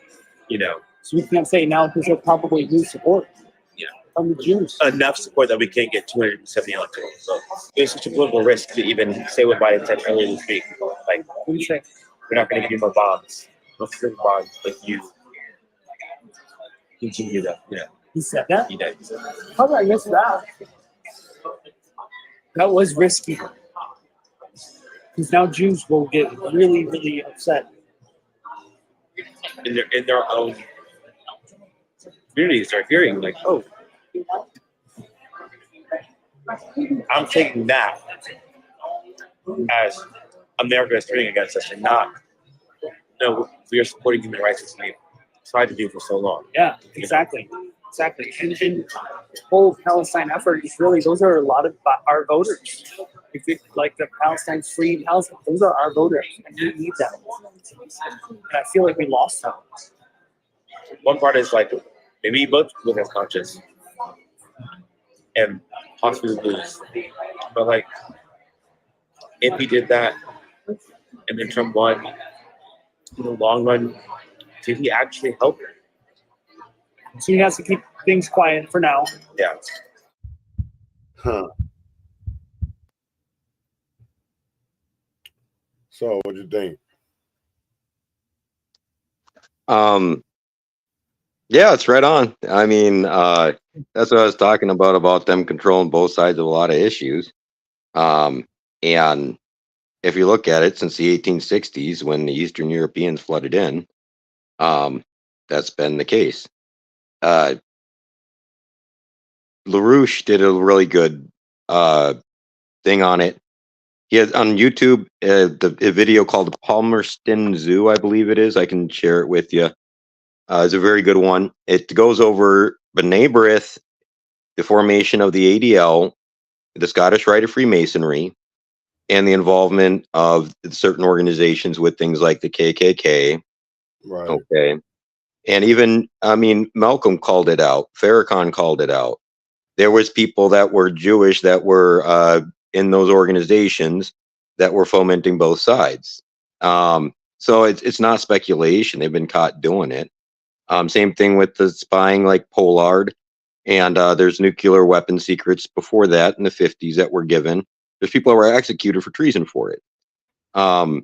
you know. So we can't say now because they'll probably lose support. Yeah. From the Jews. Enough support that we can't get 270 electoral. So it's such a political risk to even say what Biden said earlier this week. Like, What do you say? we're not going to give you more bombs. No free bombs, but you continue that. Yeah. He said that? He did. How did I miss that? That was risky. Because now Jews will get really, really upset. In their own communities are hearing like, oh, I'm taking that as America is turning against us and not, no, we are supporting human rights as we've tried to do for so long. Yeah, exactly. Exactly. And the whole Palestine effort is really, those are a lot of our voters. If it, like the Palestine Free Palestine, those are our voters, and we need them. And I feel like we lost them. One part is like, maybe both look as conscious and possibly lose. But like, if he did that and then Trump won, in the long run, did he actually help? So he has to keep things quiet for now. Yeah. Huh. So, what do you think? Yeah, it's right on. I mean, that's what I was talking about them controlling both sides of a lot of issues. And if you look at it, since the 1860s, when the Eastern Europeans flooded in, that's been the case. LaRouche did a really good thing on it. He has on YouTube a video called Palmerston Zoo, I believe it is. I can share it with you. It's a very good one. It goes over B'nai B'rith, the formation of the ADL, the Scottish Rite of Freemasonry, and the involvement of certain organizations with things like the KKK. Right. Okay. And even, I mean, Malcolm called it out. Farrakhan called it out. There was people that were Jewish that were in those organizations that were fomenting both sides. So it's not speculation. They've been caught doing it. Same thing with the spying like Pollard. And there's nuclear weapon secrets before that in the 50s that were given. There's people that were executed for treason for it. All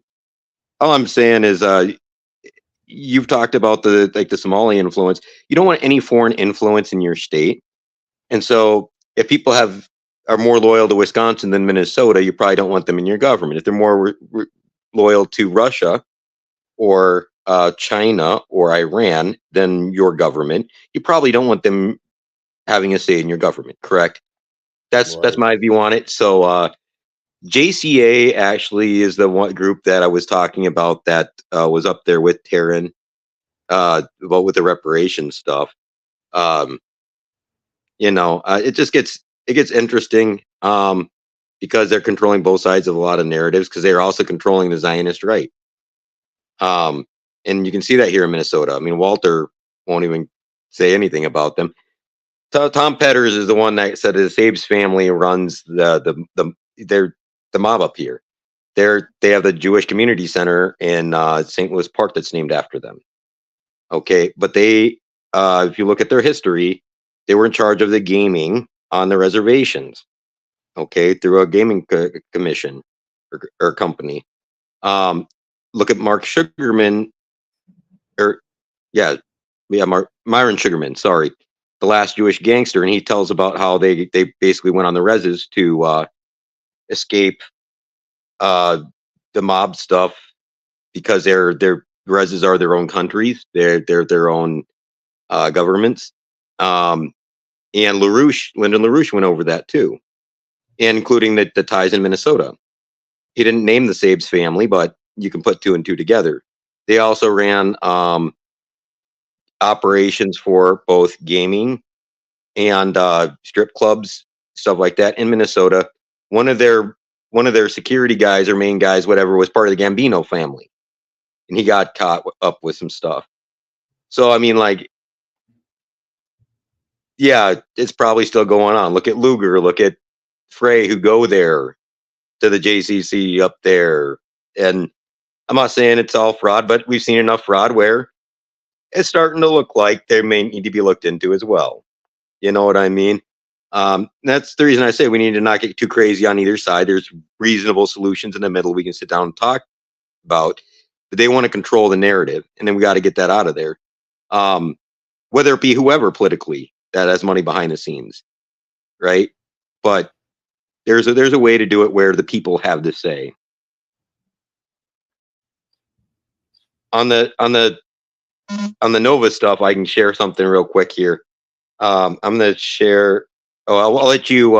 I'm saying is you've talked about the Somali influence. You don't want any foreign influence in your state. And so if people are more loyal to Wisconsin than Minnesota, you probably don't want them in your government. If they're more loyal to Russia or China or Iran than your government, you probably don't want them having a say in your government, correct? That's my view on it. So JCA actually is the one group that I was talking about that was up there with Taryn with the reparations stuff. It just gets interesting because they're controlling both sides of a lot of narratives because they're also controlling the Zionist right. And you can see that here in Minnesota. I mean, Walter won't even say anything about them. Tom Petters is the one that said the Sabes family runs the mob up here. They have the Jewish Community Center in St. Louis Park that's named after them. Okay, but they, if you look at their history, they were in charge of the gaming on the reservations. Okay, through a gaming commission or company. Look at Mark Sugarman, Myron Sugarman. Sorry, the last Jewish gangster, and he tells about how they basically went on the reses to escape the mob stuff because their reses are their own countries, they're their own governments. And Lyndon LaRouche went over that too, including the ties in Minnesota. He didn't name the Sabes family, but you can put two and two together. They also ran operations for both gaming and strip clubs, stuff like that in Minnesota. One of their security guys or main guys, whatever, was part of the Gambino family, and he got caught up with some stuff. So I mean, like, yeah, it's probably still going on. Look at Luger, look at Frey, who go there to the JCC up there. And I'm not saying it's all fraud, but we've seen enough fraud where it's starting to look like they may need to be looked into as well. You know what I mean? That's the reason I say we need to not get too crazy on either side. There's reasonable solutions in the middle we can sit down and talk about, but they want to control the narrative, and then we got to get that out of there. Whether it be whoever politically that has money behind the scenes, right? But there's a way to do it where the people have the say. On the Nova stuff, I can share something real quick here. I'm gonna share. Oh, I'll let you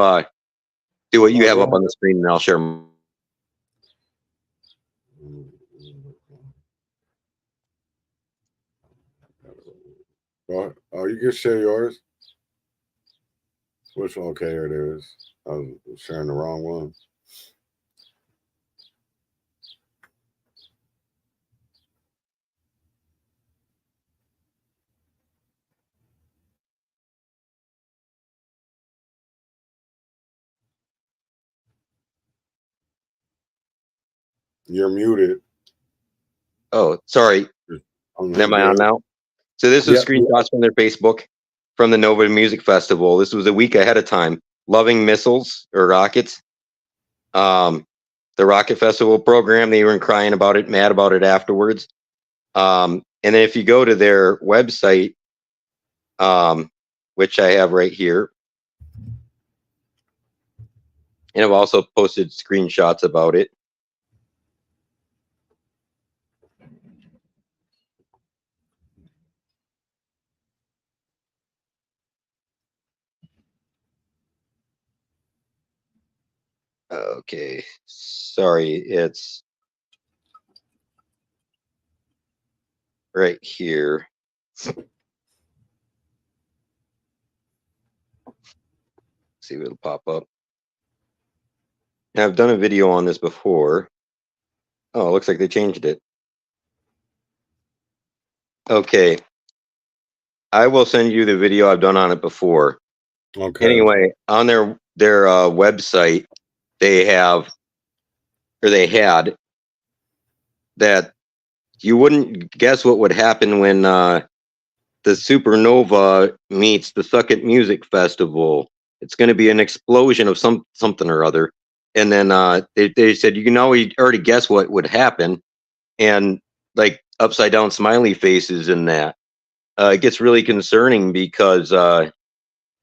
do what you have up on the screen, and I'll share. Oh, you can share yours. Which one? Okay, here it is. I was sharing the wrong one. You're muted. Oh, sorry. Am I on now? So this is screenshots from their Facebook from the Nova Music Festival. This was a week ahead of time. Loving missiles or rockets. The Rocket Festival program, they were crying about it, mad about it afterwards. And then if you go to their website, which I have right here, and I've also posted screenshots about it. Okay, sorry, it's right here. See if it'll pop up. Now, I've done a video on this before. Oh, it looks like they changed it. Okay. I will send you the video. I've done on it before. Okay. Anyway, on their website, they have, or they had, that you wouldn't guess what would happen when the supernova meets the Suck It Music Festival. It's going to be an explosion of something or other. And then they said you can already guess what would happen, and like upside down smiley faces and that. It gets really concerning because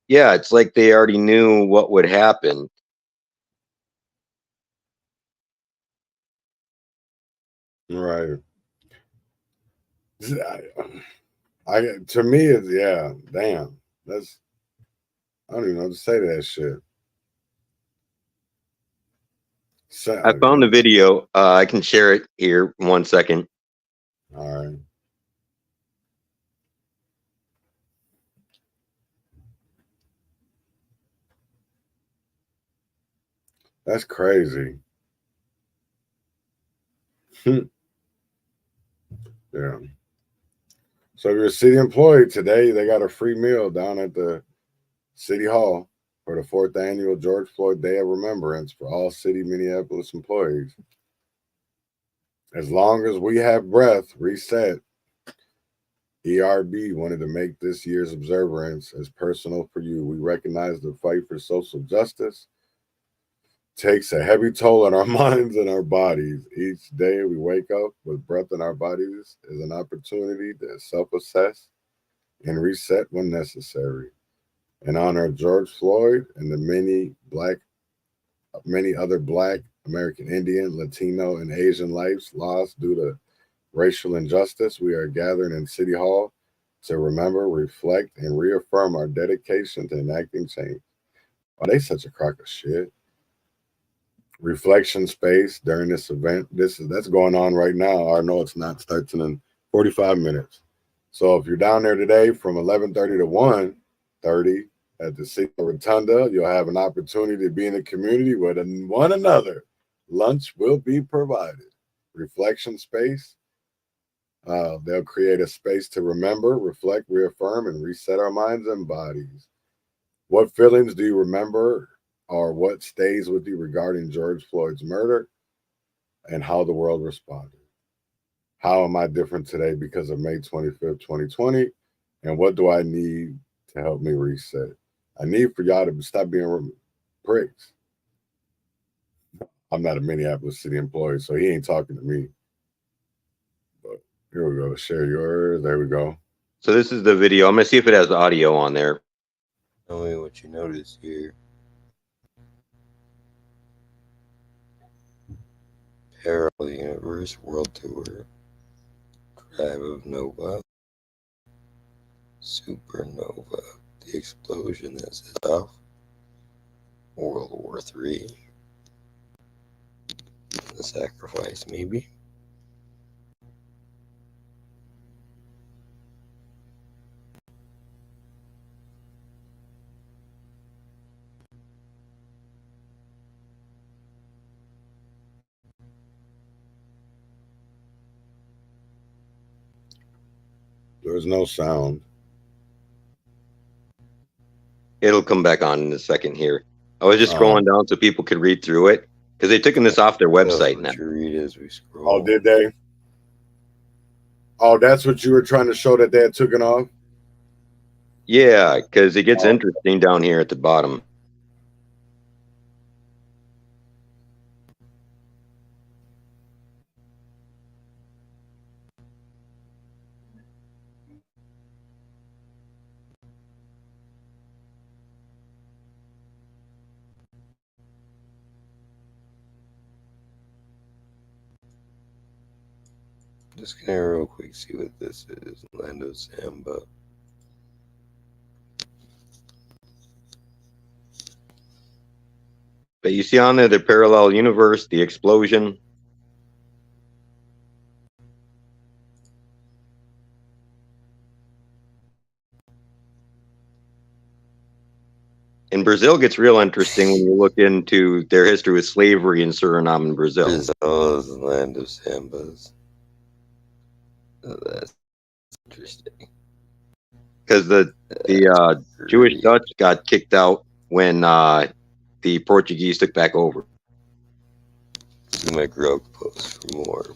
yeah, it's like they already knew what would happen. Right. I to me it's damn. That's I don't even know what to say to that shit. I found the video. I can share it here. 1 second. All right. That's crazy. Yeah. So if you're a city employee today, they got a free meal down at the City Hall for the 4th annual George Floyd Day of Remembrance for all city Minneapolis employees. As long as we have breath, reset. ERB wanted to make this year's observance as personal for you. We recognize the fight for social justice takes a heavy toll on our minds and our bodies. Each day we wake up with breath in our bodies is an opportunity to self-assess and reset when necessary. In honor of George Floyd and the many other Black, American Indian, Latino, and Asian lives lost due to racial injustice, we are gathering in City Hall to remember, reflect, and reaffirm our dedication to enacting change. Why they such a crock of shit? Reflection space during this event. That's going on right now. I know it's not. Starts in 45 minutes. So if you're down there today from 11:30 to 1:30 at the City Rotunda, you'll have an opportunity to be in the community with one another. Lunch will be provided. Reflection space. They'll create a space to remember, reflect, reaffirm, and reset our minds and bodies. What feelings do you remember or what stays with you regarding George Floyd's murder and how the world responded? How am I different today because of May 25th, 2020? And what do I need to help me reset? I need for y'all to stop being pricks. I'm not a Minneapolis city employee, so he ain't talking to me. But here we go. Share yours. There we go. So this is the video. I'm going to see if it has audio on there. Tell me what you notice here. Parallel Universe World Tour. Tribe of Nova. Supernova. The explosion that set off World War III. The sacrifice, maybe. There's no sound. It'll come back on in a second here. I was just scrolling down so people could read through it because they've taken this off their website now. Read as we scroll. Oh, did they? Oh, that's what you were trying to show that they had taken off? Yeah, because it gets interesting down here at the bottom. Just gonna real quick see what this is. Land of Samba. But you see on there the parallel universe, the explosion. And Brazil gets real interesting when you look into their history with slavery in Suriname and Brazil. Brazil is the land of Sambas. Oh, that's interesting. Because the Jewish Dutch got kicked out when the Portuguese took back over. See my grog post for more.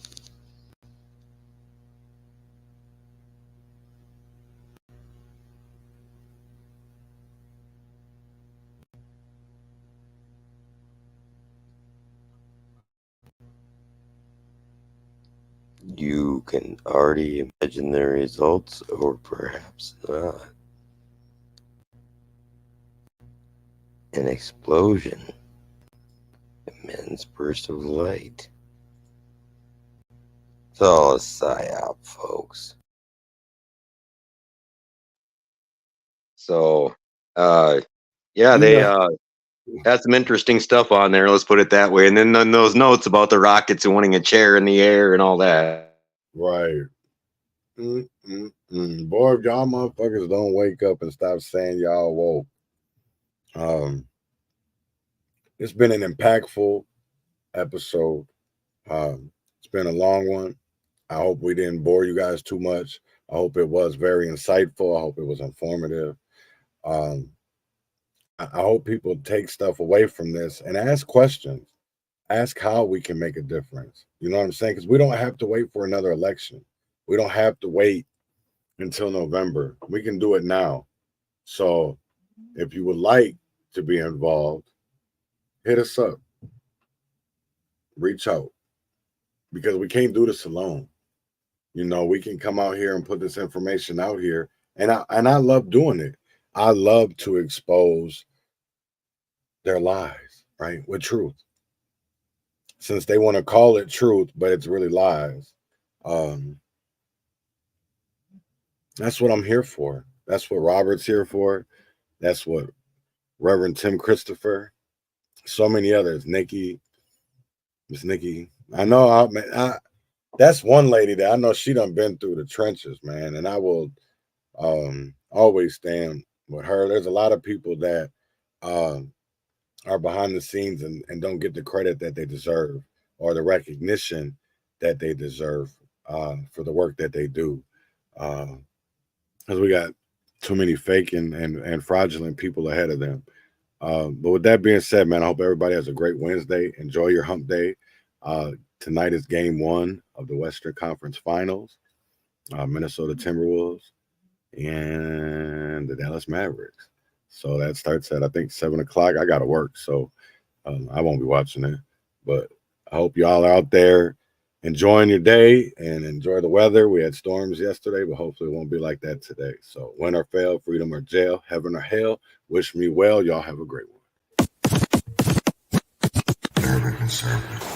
You can already imagine the results, or perhaps not. An explosion. Immense burst of light. It's all a psyop, folks. So, yeah, they had some interesting stuff on there. Let's put it that way. And then those notes about the rockets and wanting a chair in the air and all that. Right. Boy, if y'all motherfuckers don't wake up and stop saying y'all woke. It's been an impactful episode. It's been a long one. I hope we didn't bore you guys too much. I hope it was very insightful. I hope it was informative. I hope people take stuff away from this and ask questions. Ask how we can make a difference. You know what I'm saying? Because we don't have to wait for another election. We don't have to wait until November. We can do it now. So if you would like to be involved, hit us up. Reach out. Because we can't do this alone. You know, we can come out here and put this information out here. And I love doing it. I love to expose their lies, right? With truth. Since they want to call it truth, but it's really lies. That's what I'm here for. That's what Robert's here for. That's what Reverend Tim Christopher, so many others, Miss Nikki. I know that's one lady that I know she done been through the trenches, man. And I will always stand with her. There's a lot of people that are behind the scenes and don't get the credit that they deserve or the recognition that they deserve for the work that they do. Because we got too many fake and fraudulent people ahead of them. But with that being said, man, I hope everybody has a great Wednesday. Enjoy your hump day. Tonight is game 1 of the Western Conference Finals. Minnesota Timberwolves and the Dallas Mavericks. So that starts at, I think, 7 o'clock. I got to work, so I won't be watching it. But I hope y'all are out there enjoying your day and enjoy the weather. We had storms yesterday, but hopefully it won't be like that today. So win or fail, freedom or jail, heaven or hell. Wish me well. Y'all have a great one. Urban conservative.